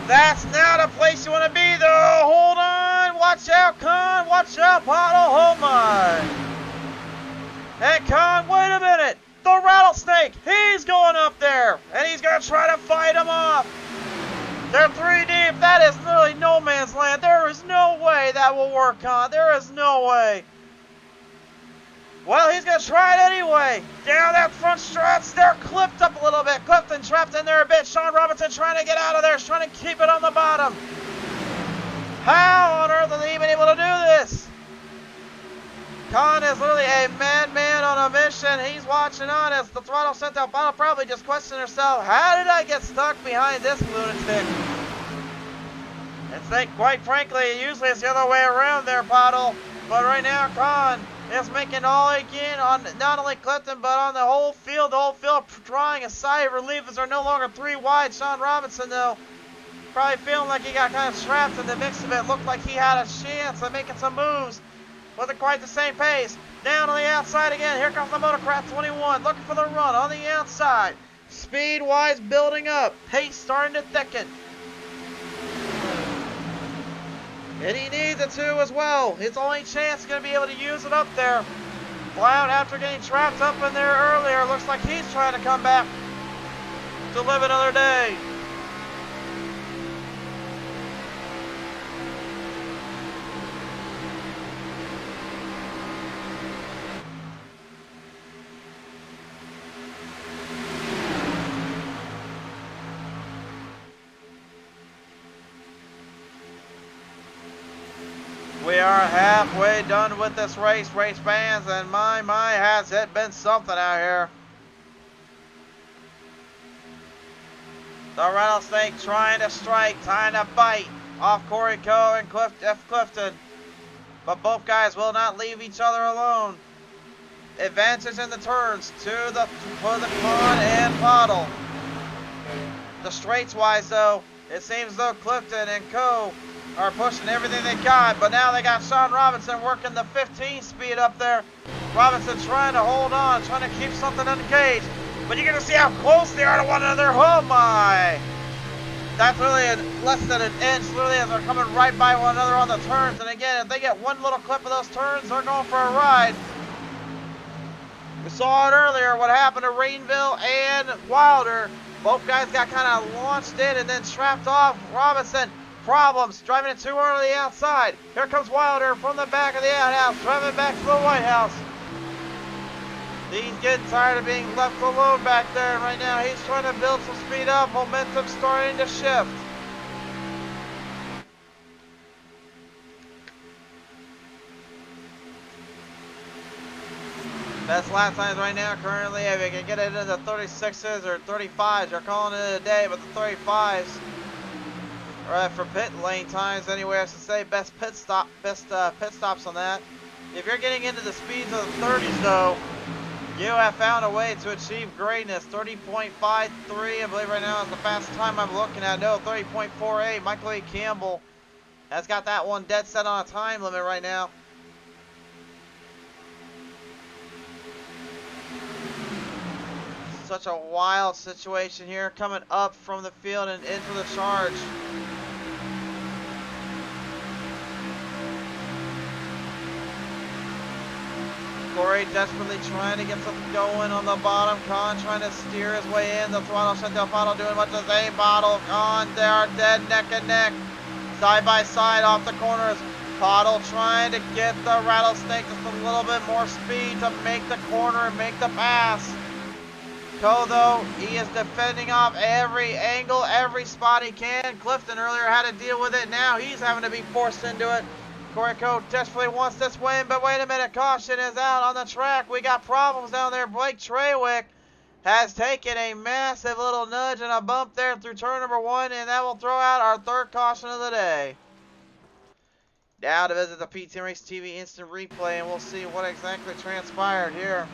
That's not a place you want to be though. Hold on. Watch out, Con. Watch out, Pottle. Oh my. And Con, wait a minute. The rattlesnake. He's going up there. And he's going to try to fight him off. They're 3 deep. That is literally no man's land. There is no way that will work, Con. There is no way. Well, he's going to try it anyway. Down that front struts. They're clipped up a little bit. Clifton trapped in there a bit. Sean Robinson trying to get out of there. He's trying to keep it on the bottom. How on earth are they even able to do this? Con is literally a madman on a mission. He's watching on as the throttle sent out. Bottle probably just questioning herself, how did I get stuck behind this lunatic? And think, quite frankly, usually it's the other way around there, Pottle. But right now, Con is making all he can on not only Clifton, but on the whole field. The whole field drawing a sigh of relief as they're no longer 3 wide. Sean Robinson, though, probably feeling like he got kind of trapped in the mix of it. Looked like he had a chance of making some moves. Wasn't quite the same pace. Down on the outside again. Here comes the Motocrat 21. Looking for the run on the outside. Speed-wise building up. Pace starting to thicken. And he needs it too as well. His only chance is going to be able to use it up there. Blount, after getting trapped up in there earlier, looks like he's trying to come back to live another day. We are halfway done with this race fans, and my, has it been something out here. The rattlesnake trying to strike, trying to bite off Corey Coe and Jeff Clifton. But both guys will not leave each other alone. Advances in the turns for the Con and Pottle. The straights wise though, it seems though Clifton and Coe are pushing everything they got, but now they got Sean Robinson working the 15 speed up there. Robinson trying to hold on, trying to keep something engaged. But you're going to see how close they are to one another. Oh my! That's really less than an inch, literally, as they're coming right by one another on the turns. And again, if they get one little clip of those turns, they're going for a ride. We saw it earlier, what happened to Rainville and Wilder. Both guys got kind of launched in and then trapped off. Robinson, problems, driving it too early outside. Here comes Wilder from the back of the outhouse, driving back to the White House. He's getting tired of being left alone back there, and right now he's trying to build some speed up, momentum starting to shift. Best lap times right now, currently, if you can get it into the 36s or 35s, you're calling it a day, but the 35s, right, for pit lane times anyway, I should say, best pit stops on that. If you're getting into the speeds of the 30s though, you have found a way to achieve greatness. 30.53, I believe right now is the fastest time I'm looking at. No, 30.48. Michael A. Campbell has got that one dead set on a time limit right now. Such a wild situation here, coming up from the field and into the charge. Corey desperately trying to get something going on the bottom. Khan trying to steer his way in. The throttle shut down. Bottle doing much the same. Bottle, Khan, they are dead neck and neck. Side by side off the corners. Bottle trying to get the Rattlesnake just a little bit more speed to make the corner and make the pass. Co, though, he is defending off every angle, every spot he can. Clifton earlier had to deal with it. Now he's having to be forced into it. Corey Coe desperately wants this win, but wait a minute. Caution is out on the track. We got problems down there. Blake Trawick has taken a massive little nudge and a bump there through turn number 1, and that will throw out our third caution of the day. Now to visit the PT Race TV instant replay, and we'll see what exactly transpired here.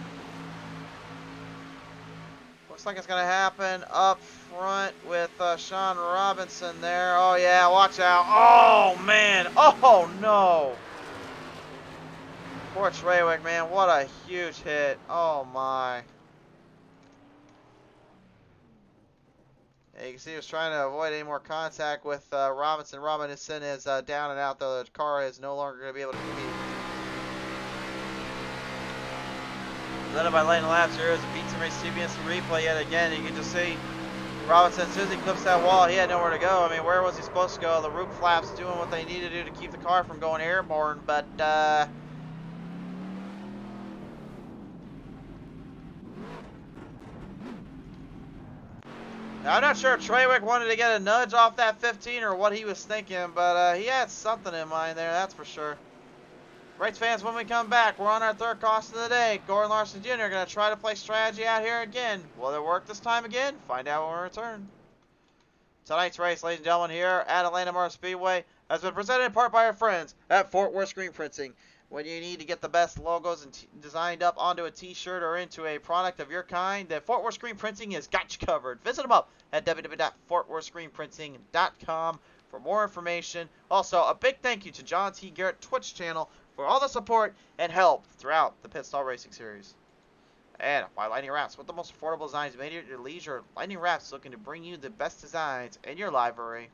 Looks like it's going to happen up front with Sean Robinson there. Oh, yeah, watch out. Oh, man. Oh, no. Poor Trawick, man. What a huge hit. Oh, my. Yeah, you can see he was trying to avoid any more contact with Robinson. Robinson is down and out, though. The car is no longer going to be able to compete. Led by Lane Laps here is a PT Race TV instant replay yet again. You can just see Robinson, as soon as he clips that wall, he had nowhere to go. I mean, where was he supposed to go? The roof flaps doing what they need to do to keep the car from going airborne, but I'm not sure if Trawick wanted to get a nudge off that 15 or what he was thinking, but he had something in mind there, that's for sure. Race fans, when we come back, we're on our third caution of the day. Gordon Larson Jr. going to try to play strategy out here again. Will it work this time again? Find out when we return. Tonight's race, ladies and gentlemen, here at Atlanta Motor Speedway has been presented in part by our friends at Fort Worth Screen Printing. When you need to get the best logos and designed up onto a t-shirt or into a product of your kind, then Fort Worth Screen Printing has got you covered. Visit them up at www.fortworthscreenprinting.com for more information. Also, a big thank you to John T. Garrett Twitch channel for all the support and help throughout the Pit Stall Racing Series. And by Lightning Wrapz, with the most affordable designs made at your leisure, Lightning Wrapz is looking to bring you the best designs in your library.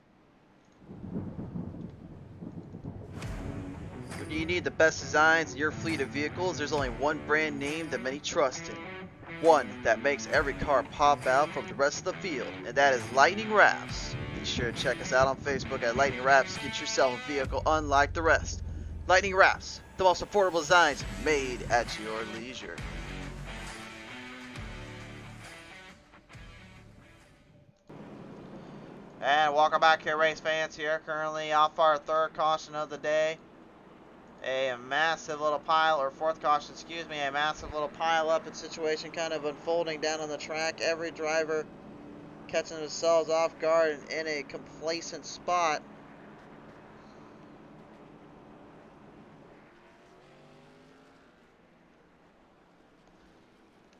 When you need the best designs in your fleet of vehicles, there's only one brand name that many trust in. One that makes every car pop out from the rest of the field, and that is Lightning Wrapz. Be sure to check us out on Facebook at Lightning Wrapz. Get yourself a vehicle unlike the rest. Lightning Wrapz, the most affordable designs made at your leisure. And welcome back here, race fans. Here currently off our third caution of the day. A massive little pile, or fourth caution, excuse me, a massive little pile up and situation kind of unfolding down on the track. Every driver catching themselves off guard and in a complacent spot.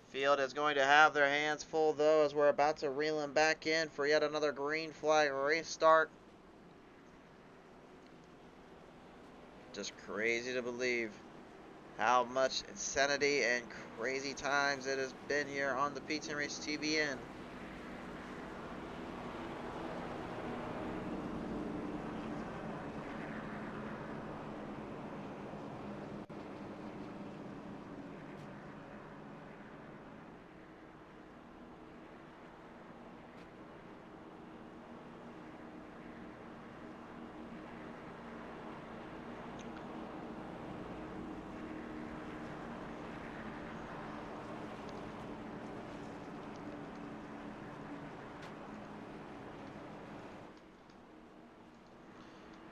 Field is going to have their hands full, though, as we're about to reel them back in for yet another green flag race start. Just crazy to believe how much insanity and crazy times it has been here on the PTM Race TVN.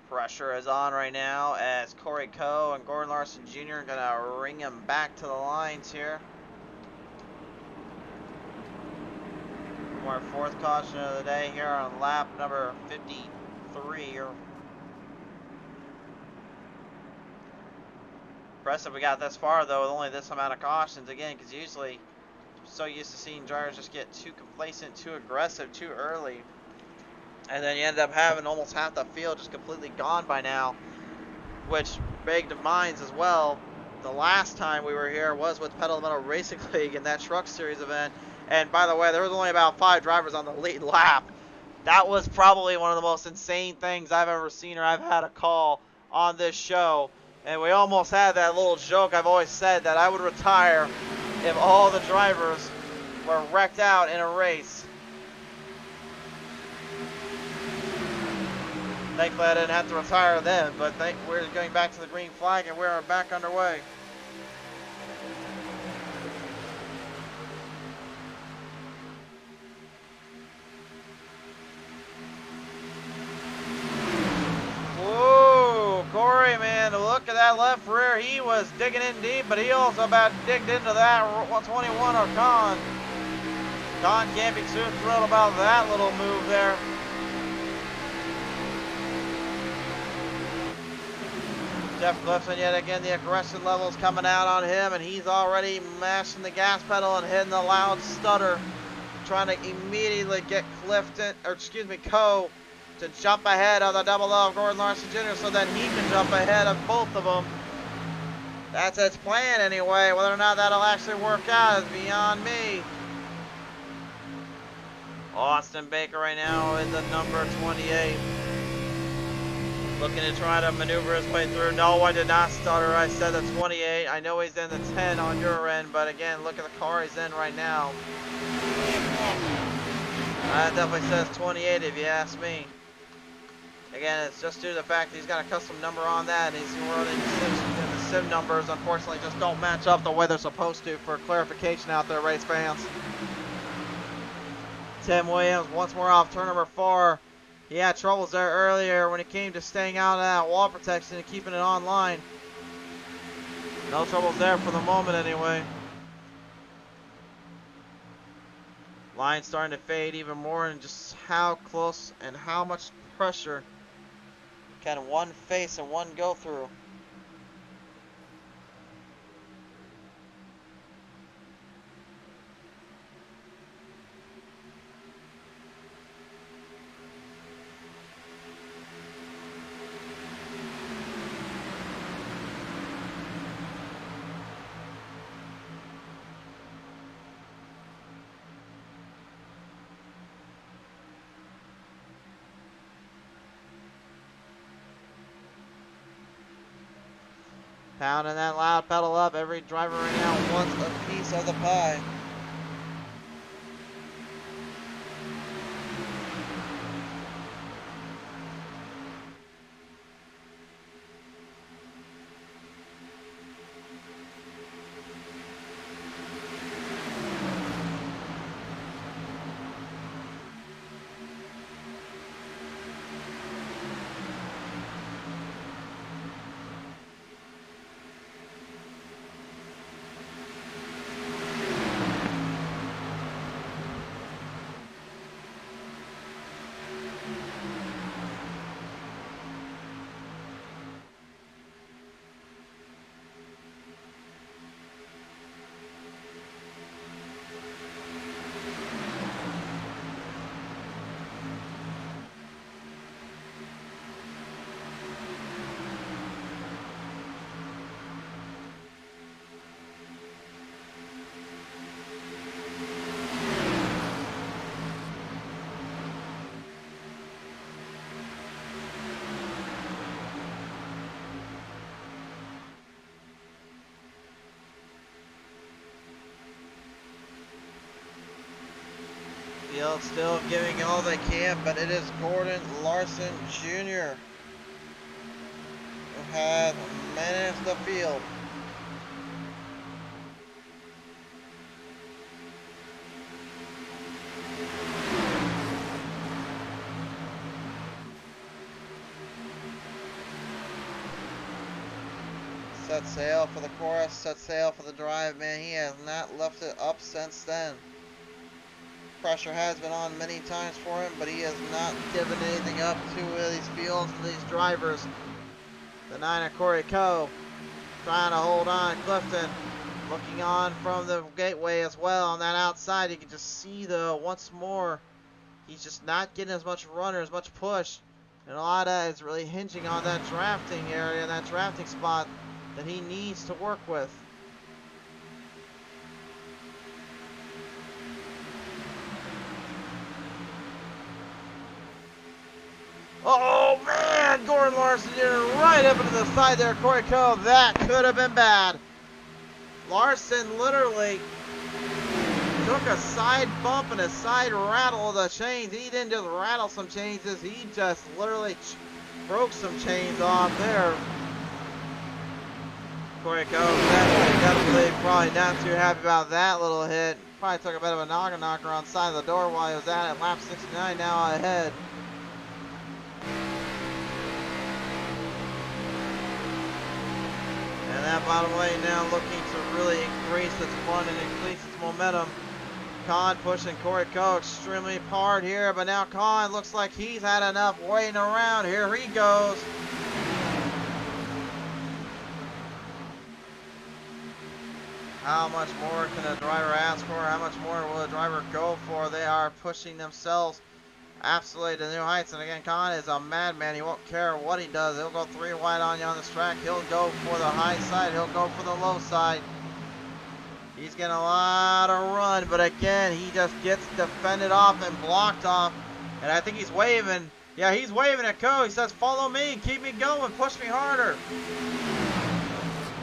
Pressure is on right now as Corey Coe and Gordon Larson Jr. are going to ring him back to the lines here. Our fourth caution of the day here on lap number 53. Impressive we got this far though with only this amount of cautions again, because usually I'm so used to seeing drivers just get too complacent, too aggressive, too early. And then you end up having almost half the field just completely gone by now, which begged minds as well. The last time we were here was with Pedal to the Metal Racing League in that Truck Series event. And by the way, there was only about 5 drivers on the lead lap. That was probably one of the most insane things I've ever seen or I've had a call on this show. And we almost had that little joke I've always said that I would retire if all the drivers were wrecked out in a race. Thankfully I didn't have to retire then, but we're going back to the green flag and we're back underway. Whoa, Corey, man, look at that left rear. He was digging in deep, but he also about digged into that 121 or Con. Con can't be too thrilled about that little move there. Jeff Clifton, yet again, the aggression levels coming out on him, and he's already mashing the gas pedal and hitting the loud stutter, trying to immediately get Coe to jump ahead of the double O of Gordon Larson Jr. so then he can jump ahead of both of them. That's its plan anyway. Whether or not that'll actually work out is beyond me. Austin Baker right now in the number 28. Looking to try to maneuver his way through. No, I did not stutter. I said the 28. I know he's in the 10 on your end, but again, look at the car he's in right now. That definitely says 28 if you ask me. Again, it's just due to the fact that he's got a custom number on that, and he's running the sim numbers, unfortunately, just don't match up the way they're supposed to. For clarification out there, race fans. Tim Williams once more off turn number 4. He had troubles there earlier when it came to staying out of that wall protection and keeping it online. No troubles there for the moment anyway. Line starting to fade even more, and just how close and how much pressure can one face and one go through. Pounding that loud pedal up. Every driver right now wants a piece of the pie. Field still giving all they can, but it is Gordon Larson Jr. who has managed the field. Set sail for the chorus, set sail for the drive, man. He has not left it up since then. Pressure has been on many times for him, but he has not given anything up to these fields and these drivers. The 9 of Corey Coe trying to hold on. Clifton looking on from the gateway as well. On that outside, you can just see though, once more, he's just not getting as much run or as much push. And a lot of that is really hinging on that drafting area, that drafting spot that he needs to work with. Oh man, Gordon Larson right up into the side there, Corey Coe. That could have been bad. Larson literally took a side bump and a side rattle of the chains. He didn't just rattle some chains, he just literally broke some chains off there. Corey Coe definitely probably not too happy about that little hit. Probably took a bit of a knocker on the side of the door while he was at it. Lap 69 now ahead. And that bottom lane now looking to really increase its run and increase its momentum. Khan pushing Corey Coe extremely hard here, but now Khan looks like he's had enough waiting around. Here he goes. How much more can a driver ask for? How much more will a driver go for? They are pushing themselves absolutely to new heights. And again, Khan is a madman. He won't care what he does. He'll go 3 wide on you on this track. He'll go for the high side. He'll go for the low side. He's getting a lot of run, but again, he just gets defended off and blocked off. And I think he's waving. Yeah, he's waving at Coe. He says, follow me, keep me going, push me harder.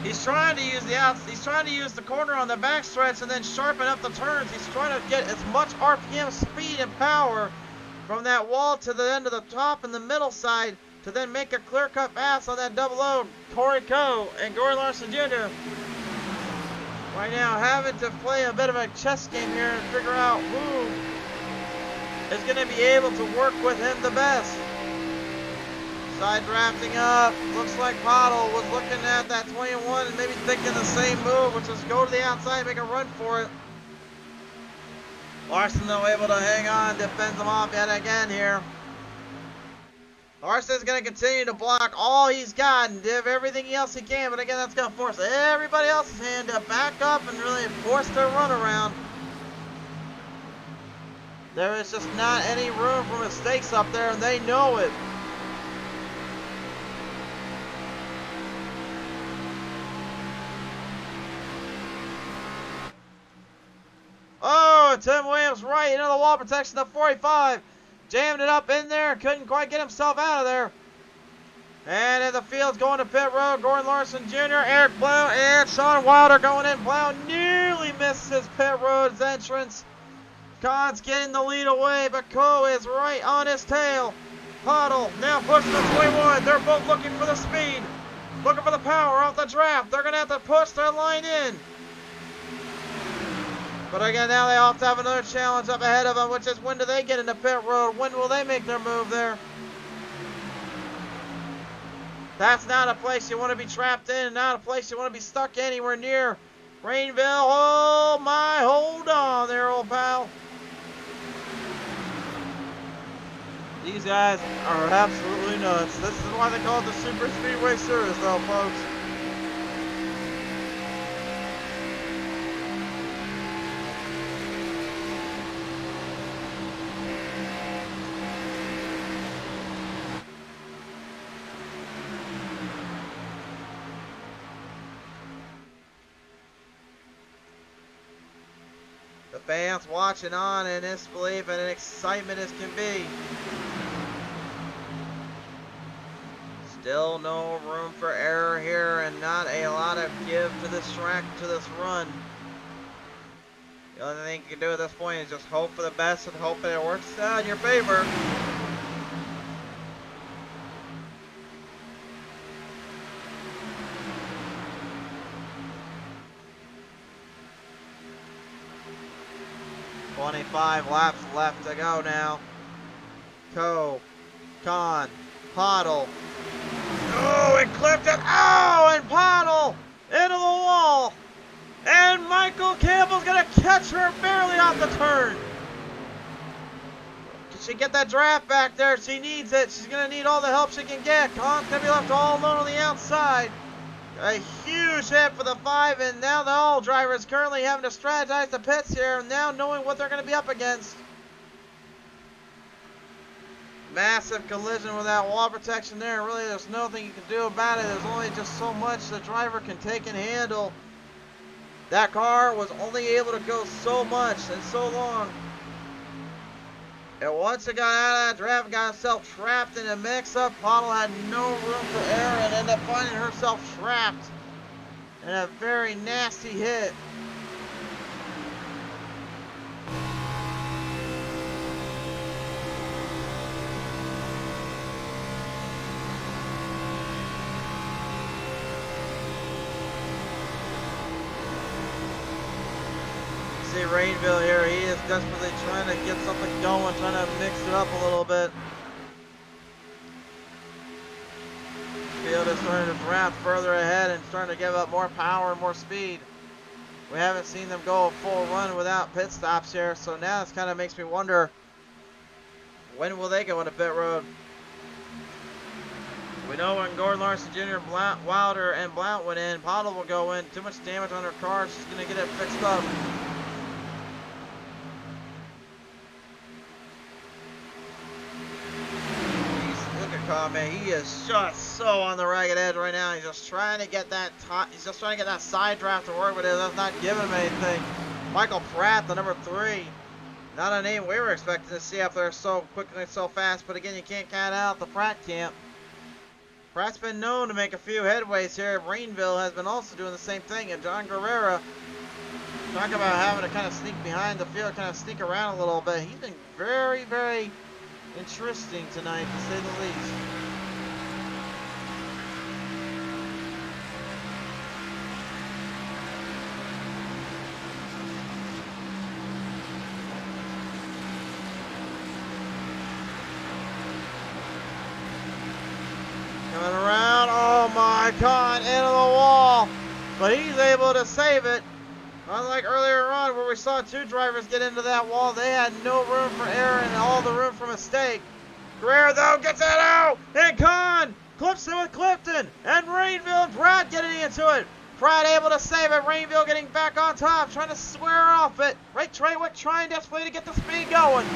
He's trying to use he's trying to use the corner on the backstretch and then sharpen up the turns. He's trying to get as much RPM speed and power from that wall to the end of the top and the middle side to then make a clear-cut pass on that double O. Corey Coe and Gordon Larson Jr. right now having to play a bit of a chess game here and figure out who is going to be able to work with him the best. Side drafting up. Looks like Pottle was looking at that 21 and maybe thinking the same move, which is go to the outside and make a run for it. Larson though able to hang on, defends him off yet again here. Larson's going to continue to block all he's got and give everything else he can, but again that's going to force everybody else's hand to back up and really force their run around. There is just not any room for mistakes up there and they know it. Oh, Tim Williams right into the wall protection of 45. Jammed it up in there. Couldn't quite get himself out of there. And in the field's going to pit road. Gordon Larson Jr., Eric Blau, and Sean Wilder going in. Blau nearly missed his pit road's entrance. Khan's getting the lead away, but Coe is right on his tail. Pottle now pushing the 21. They're both looking for the speed. Looking for the power off the draft. They're going to have to push their line in. But again, now they have to have another challenge up ahead of them, which is when do they get into pit road? When will they make their move there? That's not a place you want to be trapped in, not a place you want to be stuck anywhere near. Rainville, oh my, hold on there, old pal. These guys are absolutely nuts. This is why they call it the Superspeedway Series, though, folks. The fans watching on in disbelief and in excitement as can be. Still no room for error here and not a lot of give to this track, to this run. The only thing you can do at this point is just hope for the best and hope that it works out in your favor. "25 laps left to go now. Con, Pottle. Oh, and Clifton. Oh, and Pottle into the wall. And Michael Campbell's going to catch her barely off the turn. Can she get that draft back there? She needs it. She's going to need all the help she can get. Con's going to be left all alone on the outside. A huge hit for the 5, and now the all drivers currently having to strategize the pits here, now knowing what they're going to be up against. Massive collision with that wall protection there. Really, there's nothing you can do about it. There's only just so much the driver can take and handle. That car was only able to go so much and so long. And once it got out of that draft and got itself trapped in a mix-up, Pottle had no room for error and ended up finding herself trapped in a very nasty hit. See Rainville here, he is desperately trying to get something going, trying to mix it up a little bit. Field is starting to draft further ahead and starting to give up more power and more speed. We haven't seen them go a full run without pit stops here, so now this kind of makes me wonder, when will they go into pit road? We know when Gordon Larson Jr., Wilder, and Blount went in, Pottle will go in. Too much damage on her car, she's going to get it fixed up. Man, he is just so on the ragged edge right now. He's just trying to get that side draft to work, but that's not giving him anything. Michael Pratt, the number 3, not a name we were expecting to see up there so quickly and so fast. But again, you can't count out the Pratt camp. Pratt's been known to make a few headways here. Rainville has been also doing the same thing, and John Guerrera, talk about having to kind of sneak behind the field, kind of sneak around a little bit. He's been very, very interesting tonight, to say the least. Coming around, oh my God, into the wall, but he's able to save it. Unlike earlier on where we saw 2 drivers get into that wall, they had no room for error and all the room for mistake. Guerrero though gets it out, and Con clips it with Clifton, and Rainville and Pratt getting into it. Pratt able to save it, Rainville getting back on top, trying to square off it. Ray Treywick trying desperately to get the speed going.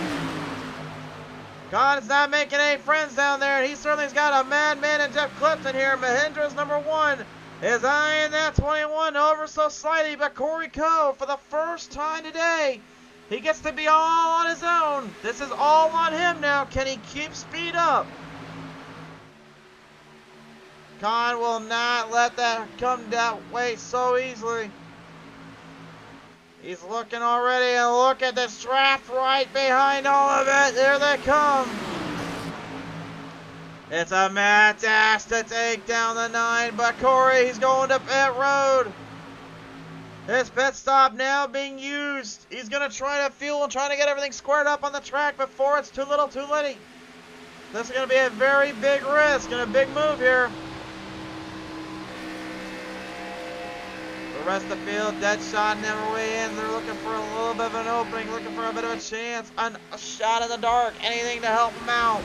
Con's not making any friends down there, and he certainly's got a madman in Jeff Clifton here. Mahindra's number 1. Is eyeing that 21 over so slightly, but Corey Coe, for the first time today, he gets to be all on his own. This is all on him now. Can he keep speed up? Con will not let that come that way so easily. He's looking already, and look at this draft right behind all of it. There they come. It's a mad dash to take down the 9, but Corey, he's going to pit road. His pit stop now being used. He's going to try to fuel and trying to get everything squared up on the track before it's too little too late. This is going to be a very big risk and a big move here. The rest of the field, dead shot never way in. They're looking for a little bit of an opening, looking for a bit of a chance, a shot in the dark, anything to help them out.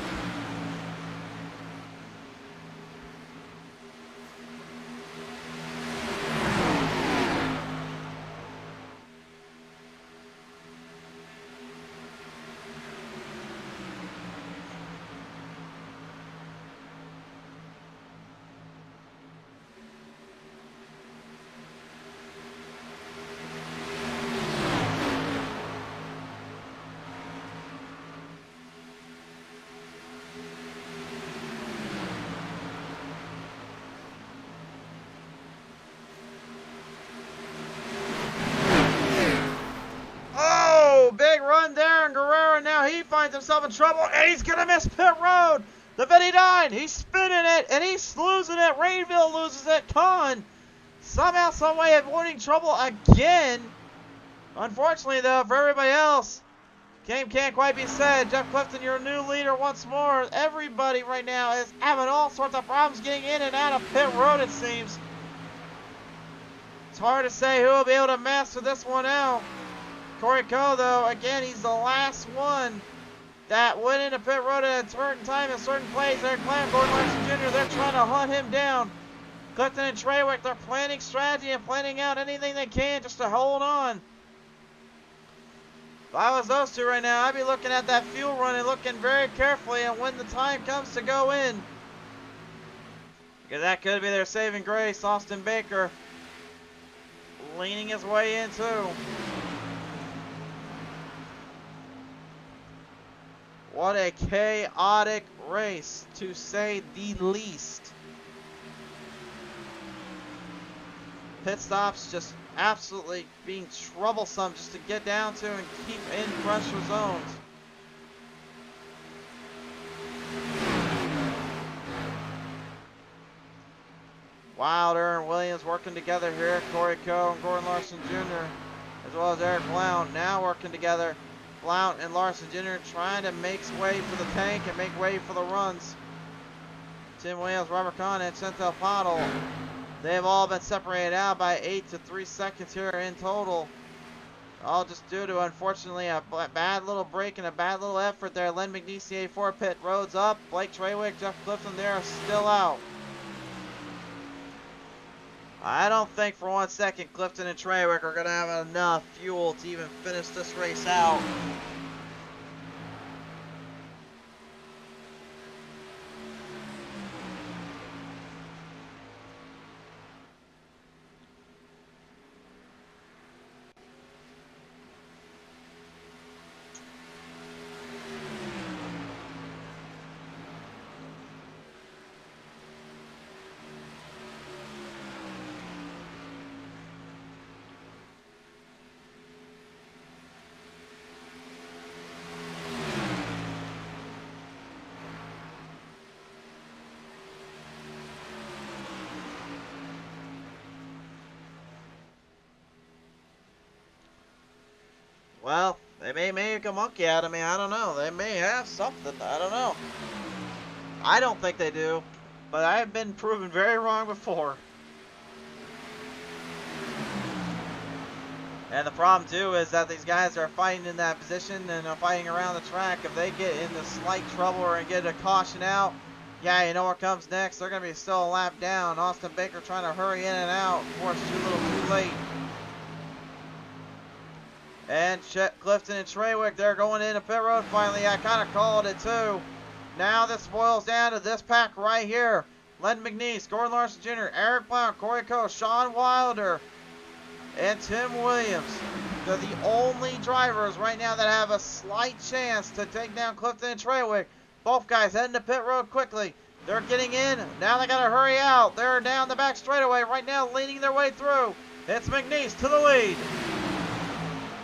finds himself in trouble, and he's going to miss pit road. The 59, he's spinning it, and he's losing it. Rainville loses it. Kahn, somehow, some way, avoiding trouble again. Unfortunately, though, for everybody else, game can't quite be said. Jeff Clifton, your new leader once more. Everybody right now is having all sorts of problems getting in and out of pit road, it seems. It's hard to say who will be able to master this one out. Corey Coe, though, again, he's the last one that went into pit road at a certain time in certain plays. They're playing Gordon Larson Jr. They're trying to hunt him down. Clifton and Treywick, they're planning strategy and planning out anything they can just to hold on. If I was those two right now, I'd be looking at that fuel run and looking very carefully and when the time comes to go in. Because that could be their saving grace. Austin Baker leaning his way in too. What a chaotic race, to say the least. Pit stops just absolutely being troublesome just to get down to and keep in pressure zones. Wilder and Williams working together here. Corey Coe and Gordon Larson Jr. as well as Eric Blount now working together. Blount and Larson Jr. trying to make way for the tank and make way for the runs. Tim Williams, Robert Kahn, and Chantel Pottle. They've all been separated out by 8 to 3 seconds here in total. All just due to, unfortunately, a bad little break and a bad little effort there. Len McNeese, 4 pit roads up. Blake Treywick, Jeff Clifton, they are still out. I don't think for 1 second Clifton and Treywick are going to have enough fuel to even finish this race out. Well, they may make a monkey out of me. I don't know. They may have something. I don't know. I don't think they do, but I have been proven very wrong before. And the problem, too, is that these guys are fighting in that position and are fighting around the track. If they get into slight trouble or get a caution out, yeah, you know what comes next. They're going to be still a lap down. Austin Baker trying to hurry in and out before it's too little too late. And Clifton and Treywick, they're going into pit road finally. I kind of called it too. Now this boils down to this pack right here. Len McNeese, Gordon Larson Jr., Eric Blount, Corey Coe, Sean Wilder, and Tim Williams. They're the only drivers right now that have a slight chance to take down Clifton and Treywick. Both guys heading to pit road quickly. They're getting in. Now they got to hurry out. They're down the back straightaway right now, leading their way through. It's McNeese to the lead.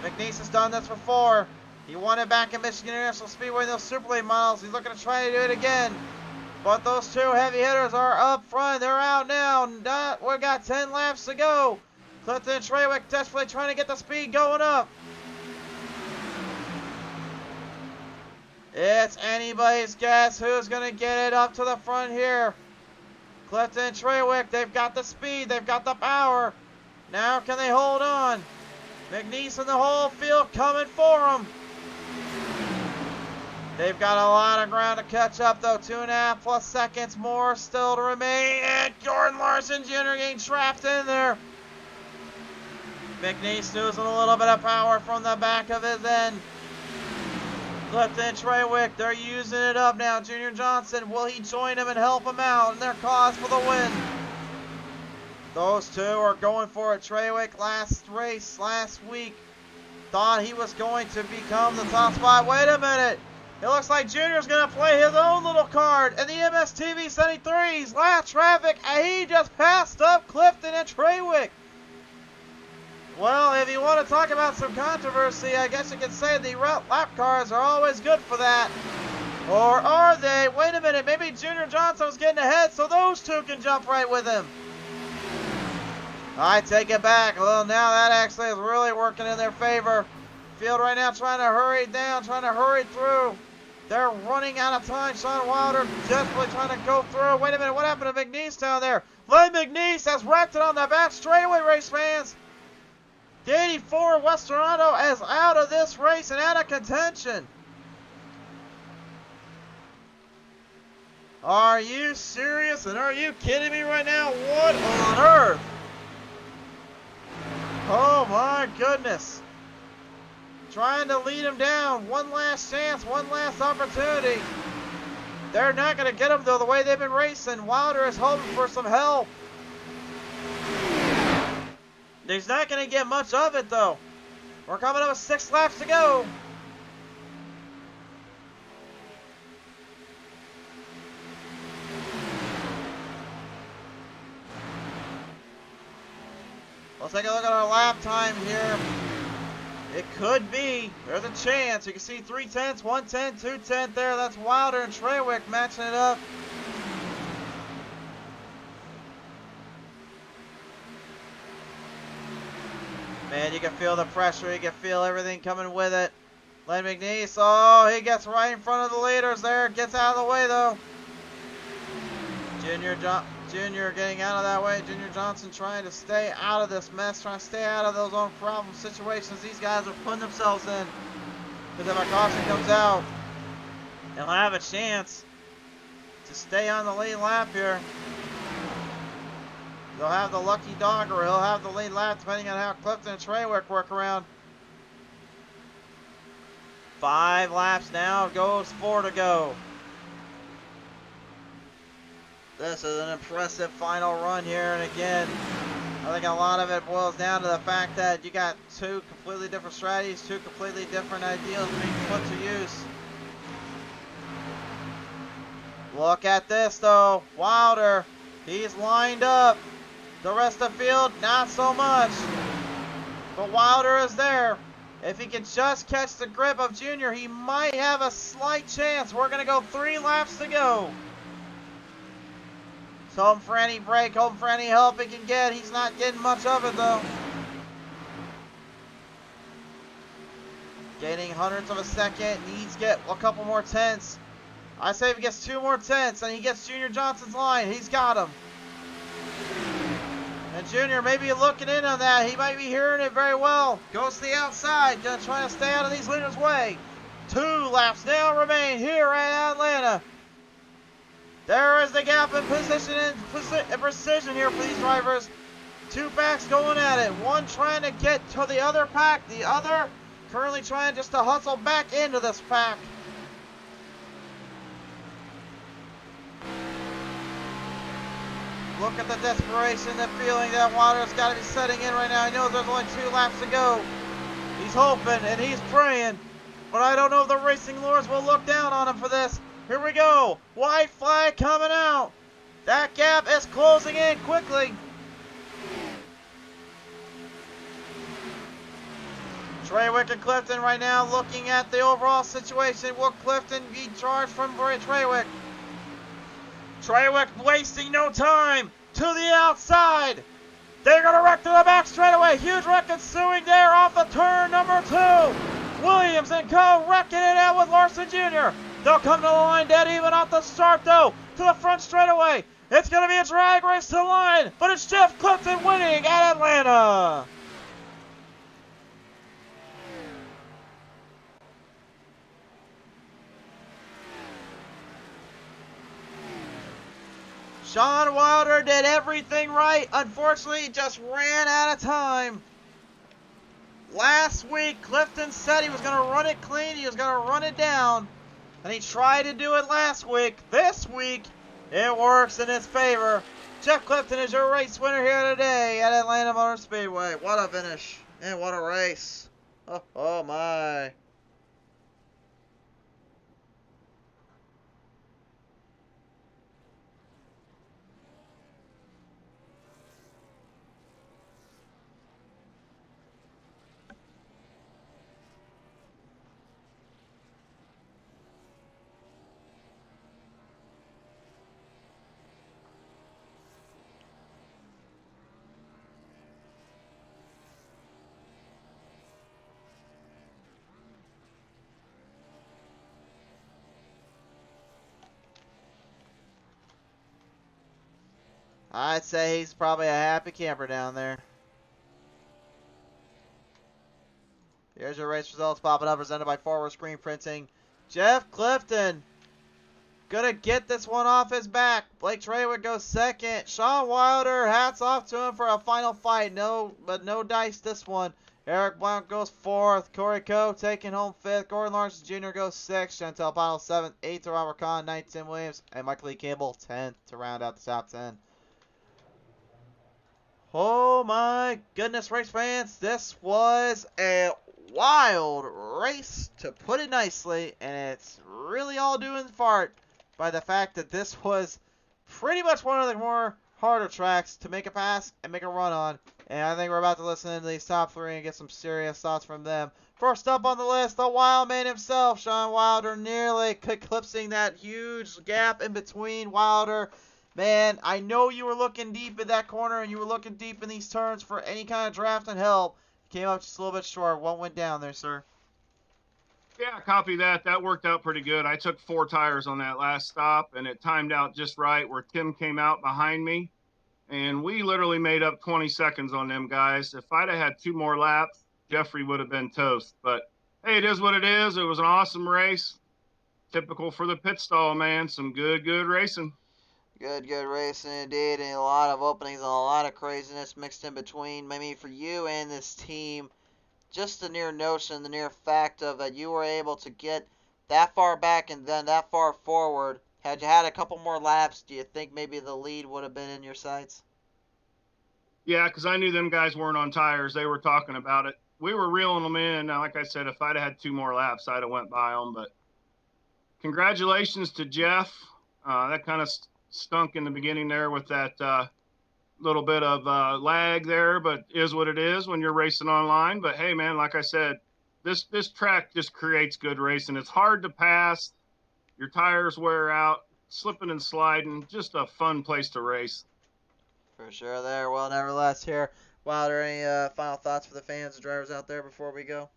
McNeese has done this before. He won it back in Michigan International Speedway in those Super Late models. He's looking to try to do it again. But those two heavy hitters are up front. They're out now. We've got 10 laps to go. Clifton and Treywick desperately trying to get the speed going up. It's anybody's guess who's going to get it up to the front here. Clifton and Treywick, they've got the speed. They've got the power. Now can they hold on? McNeese and the whole field coming for them. They've got a lot of ground to catch up, though. 2.5+ seconds more still to remain. And Gordon Larson Jr. getting trapped in there. McNeese losing a little bit of power from the back of his end. Clifton and Treywick, they're using it up now. Junior Johnson, will he join him and help him out in their cause for the win? Those two are going for it. Treywick last race, last week, thought he was going to become the top spot. Wait a minute. It looks like Junior's going to play his own little card. And the MSTV 73's last traffic, and he just passed up Clifton and Treywick. Well, if you want to talk about some controversy, I guess you could say the lap cars are always good for that. Or are they? Wait a minute, maybe Junior Johnson was getting ahead so those two can jump right with him. I take it back. Well, now that actually is really working in their favor. Field right now trying to hurry down, trying to hurry through. They're running out of time. Sean Wilder desperately trying to go through. Wait a minute, what happened to McNeese down there? Len McNeese has wrecked it on the back straightaway, race fans. The 84 West Toronto is out of this race and out of contention. Are you serious? And are you kidding me right now? What on earth? Oh my goodness. Trying to lead him down. One last chance, one last opportunity. They're not going to get him though the way they've been racing. Wilder is hoping for some help. He's not going to get much of it though. We're coming up with 6 laps to go. Let's take a look at our lap time here. It could be. There's a chance. You can see 3/10, 1/10, 2/10 there. That's Wilder and Treywick matching it up. Man, you can feel the pressure. You can feel everything coming with it. Len McNeese, oh, he gets right in front of the leaders there. Gets out of the way, though. Junior getting out of that way. Junior Johnson trying to stay out of this mess, trying to stay out of those own problem situations these guys are putting themselves in. Because if a caution comes out, they'll have a chance to stay on the lead lap here. They'll have the lucky dog or he'll have the lead lap depending on how Clifton and Treywick work around. 5 laps now, goes 4 to go. This is an impressive final run here, and again, I think a lot of it boils down to the fact that you got 2 completely different strategies, 2 completely different ideals being put to use. Look at this though, Wilder, he's lined up. The rest of the field, not so much. But Wilder is there. If he can just catch the grip of Junior, he might have a slight chance. We're going to go 3 laps to go. So hoping for any break, hoping for any help he can get. He's not getting much of it though. Gaining hundredths of a second. Needs to get a couple more tenths. I say if he gets 2 more tenths and he gets Junior Johnson's line, he's got him. And Junior may be looking in on that. He might be hearing it very well. Goes to the outside. Gonna try to stay out of these leaders' way. 2 laps now remain here at Atlanta. There is the gap in position and precision here for these drivers. 2 packs going at it. One trying to get to the other pack. The other currently trying just to hustle back into this pack. Look at the desperation, the feeling that Wilder's got to be setting in right now. I know there's only 2 laps to go. He's hoping and he's praying. But I don't know if the racing lords will look down on him for this. Here we go. White flag coming out. That gap is closing in quickly. Treywick and Clifton right now looking at the overall situation. Will Clifton be charged from Treywick? Treywick wasting no time. To the outside. They're going to wreck to the back straightaway. Huge wreck ensuing there off the turn number 2. Williams and co. wrecking it out with Larson Jr. They'll come to the line dead even off the start though. To the front straightaway. It's going to be a drag race to the line. But it's Jeff Clifton winning at Atlanta. Sean Wilder did everything right. Unfortunately, he just ran out of time. Last week, Clifton said he was going to run it clean. He was going to run it down. And he tried to do it last week. This week, it works in his favor. Jeff Clifton is your race winner here today at Atlanta Motor Speedway. What a finish. And what a race. Oh my. I'd say he's probably a happy camper down there. Here's your race results popping up, presented by Forward Screen Printing. Jeff Clifton gonna get this one off his back. Blake Traywick goes second. Sean Wilder, hats off to him for a final fight. But no dice this one. Eric Blount goes fourth. Corey Coe taking home fifth. Gordon Lawrence Jr. goes sixth. Chantel Bottle seventh. Eighth to Robert Kahn. Ninth Tim Williams. And Michael Lee Campbell 10th to round out the top 10. Oh my goodness, race fans. This was a wild race, to put it nicely. And it's really all due in part by the fact that this was pretty much one of the more harder tracks to make a pass and make a run on. And I think we're about to listen to these top three and get some serious thoughts from them. First up on the list, the Wild Man himself, Sean Wilder, nearly eclipsing that huge gap in between. Wilder, man, I know you were looking deep in that corner and you were looking deep in these turns for any kind of draft and help. Came up just a little bit short. What went down there, sir? Yeah, copy that. That worked out pretty good. I took 4 tires on that last stop, and it timed out just right where Tim came out behind me. And we literally made up 20 seconds on them guys. If I'd have had 2 more laps, Jeffrey would have been toast. But, hey, it is what it is. It was an awesome race. Typical for the pit stall, man. Some good racing. Good racing indeed, and a lot of openings and a lot of craziness mixed in between. Maybe for you and this team, just the near notion, the near fact of that you were able to get that far back and then that far forward. Had you had a couple more laps, do you think maybe the lead would have been in your sights? Yeah, because I knew them guys weren't on tires. They were talking about it. We were reeling them in. Now, like I said, if I'd have had 2 more laps, I'd have went by them. But congratulations to Jeff. That kind of stunk in the beginning there with that little bit of lag there, but is what it is when you're racing online. But hey, man, like I said, this track just creates good racing. It's hard to pass. Your tires wear out, slipping and sliding. Just a fun place to race. For sure there. Well, nevertheless, here, Wilder, any final thoughts for the fans and drivers out there before we go?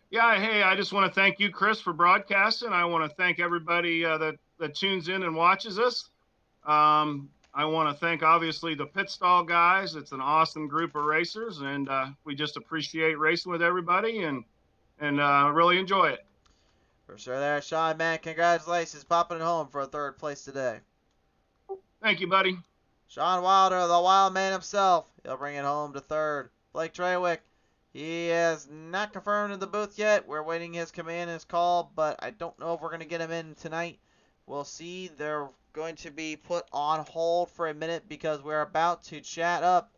Yeah, hey, I just want to thank you, Chris, for broadcasting. I want to thank everybody that tunes in and watches us. I want to thank, obviously, the pit stall guys. It's an awesome group of racers, and we just appreciate racing with everybody and really enjoy it. For sure there, Sean, man. Congratulations, popping it home for a 3rd place today. Thank you, buddy. Sean Wilder, the Wild Man himself. He'll bring it home to 3rd. Blake Traywick, he is not confirmed in the booth yet. We're waiting his command and his call, but I don't know if we're going to get him in tonight. We'll see. They're going to be put on hold for a minute because we're about to chat up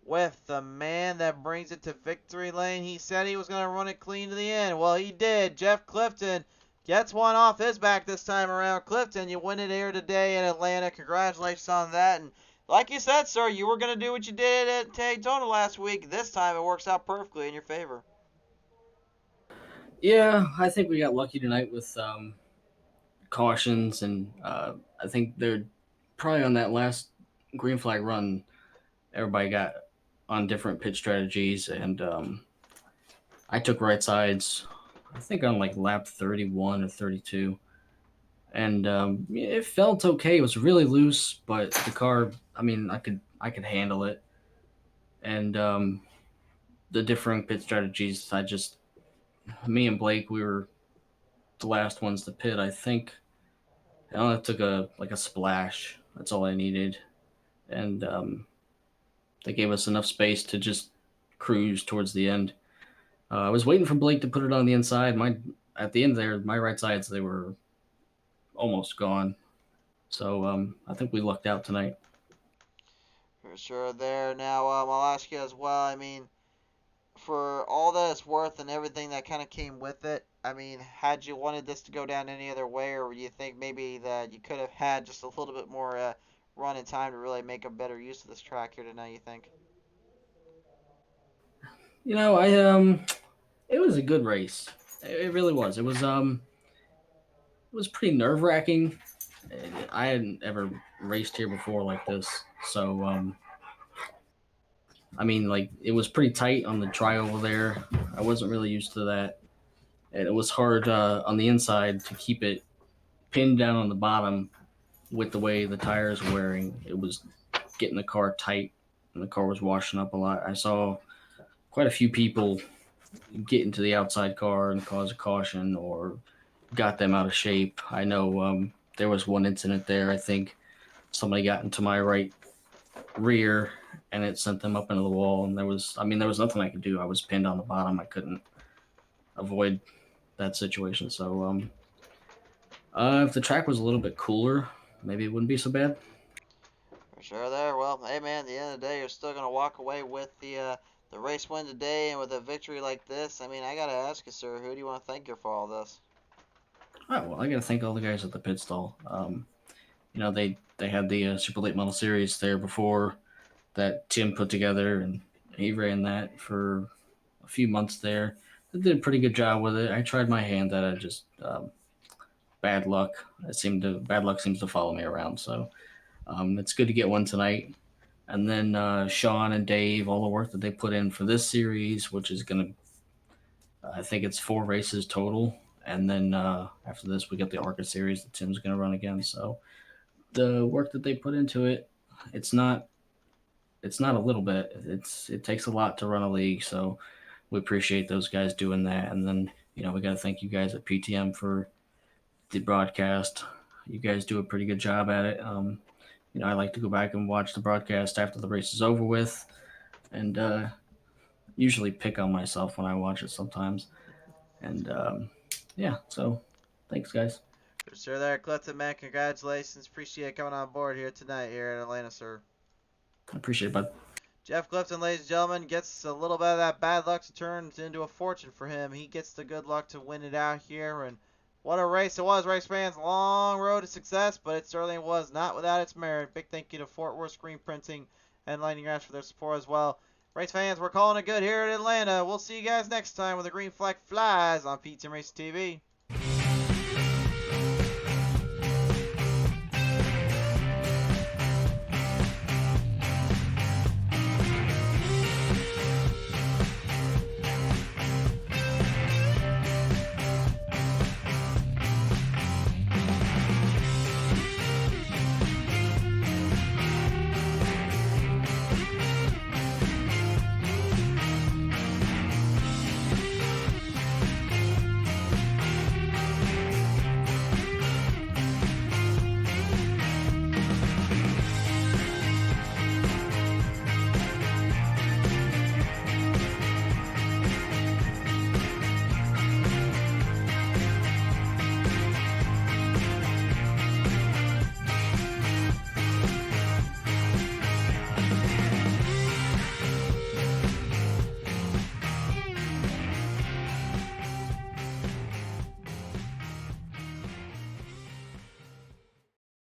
with the man that brings it to victory lane. He said he was going to run it clean to the end. Well, he did. Jeff Clifton gets one off his back this time around. Clifton, you win it here today in Atlanta. Congratulations on that. And like you said, sir, you were going to do what you did at Daytona last week. This time it works out perfectly in your favor. Yeah, I think we got lucky tonight with cautions, and I think they're probably on that last green flag run. Everybody got on different pit strategies, and I took right sides, I think on like lap 31 or 32, and it felt okay. It was really loose, but the car, I mean, I could handle it, and the different pit strategies, me and Blake, we were the last ones to pit. I think I only took a splash. That's all I needed, and they gave us enough space to just cruise towards the end. I was waiting for Blake to put it on the inside. At the end there, my right sides, they were almost gone. So I think we lucked out tonight. For sure there. Now, I'll ask you as well, I mean, for all that it's worth and everything that kind of came with it, I mean, had you wanted this to go down any other way, or do you think maybe that you could have had just a little bit more run in time to really make a better use of this track here tonight, you think? You know, it was a good race. It really was. It was pretty nerve-wracking. I hadn't ever raced here before like this, so I mean, like, it was pretty tight on the tri-oval there. I wasn't really used to that, and it was hard on the inside to keep it pinned down on the bottom with the way the tires were wearing, it was getting the car tight, and the car was washing up a lot. I saw quite a few people get into the outside car and cause a caution or got them out of shape. I know there was one incident there. I think somebody got into my right rear and it sent them up into the wall. And there was nothing I could do. I was pinned on the bottom. I couldn't avoid that situation. So if the track was a little bit cooler, maybe it wouldn't be so bad. For sure there. Well, hey man, at the end of the day, you're still gonna walk away with the race win today and with a victory like this. I mean, I gotta ask you, sir, who do you want to thank you for all this? Oh, well, I got to thank all the guys at the pit stall. They had the Super Late Model Series there before that Tim put together, and he ran that for a few months there. They did a pretty good job with it. I tried my hand at it, just bad luck. Bad luck seems to follow me around. So it's good to get one tonight. And then Sean and Dave, all the work that they put in for this series, which is going to, I think it's 4 races total. And then after this, we get the ARCA series that Tim's going to run again. So the work that they put into it, it's not a little bit. It takes a lot to run a league. So we appreciate those guys doing that. And then, we got to thank you guys at PTM for the broadcast. You guys do a pretty good job at it. I like to go back and watch the broadcast after the race is over with, and usually pick on myself when I watch it sometimes. And yeah, so thanks, guys. For sure there, Clifton, man. Congratulations. Appreciate coming on board here tonight here in Atlanta, sir. I appreciate it, bud. Jeff Clifton, ladies and gentlemen, gets a little bit of that bad luck to turn into a fortune for him. He gets the good luck to win it out here, and what a race it was, race fans. Long road to success, but it certainly was not without its merit. Big thank you to Fort Worth Screen Printing and Lightning Rash for their support as well. Race fans, we're calling it good here in Atlanta. We'll see you guys next time when the green flag flies on PTM Race TV.